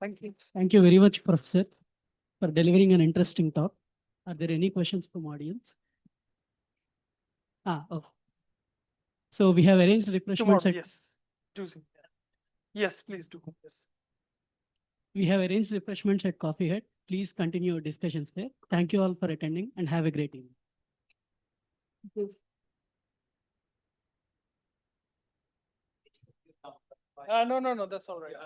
Thank you. Thank you very much, Professor, for delivering an interesting talk. Are there any questions from audience? So we have arranged refreshments. Tomorrow, yes. Yes, please do. Yes. We have arranged refreshments at Coffee Hut. Please continue your discussions there. Thank you all for attending and have a great evening. No, that's all right.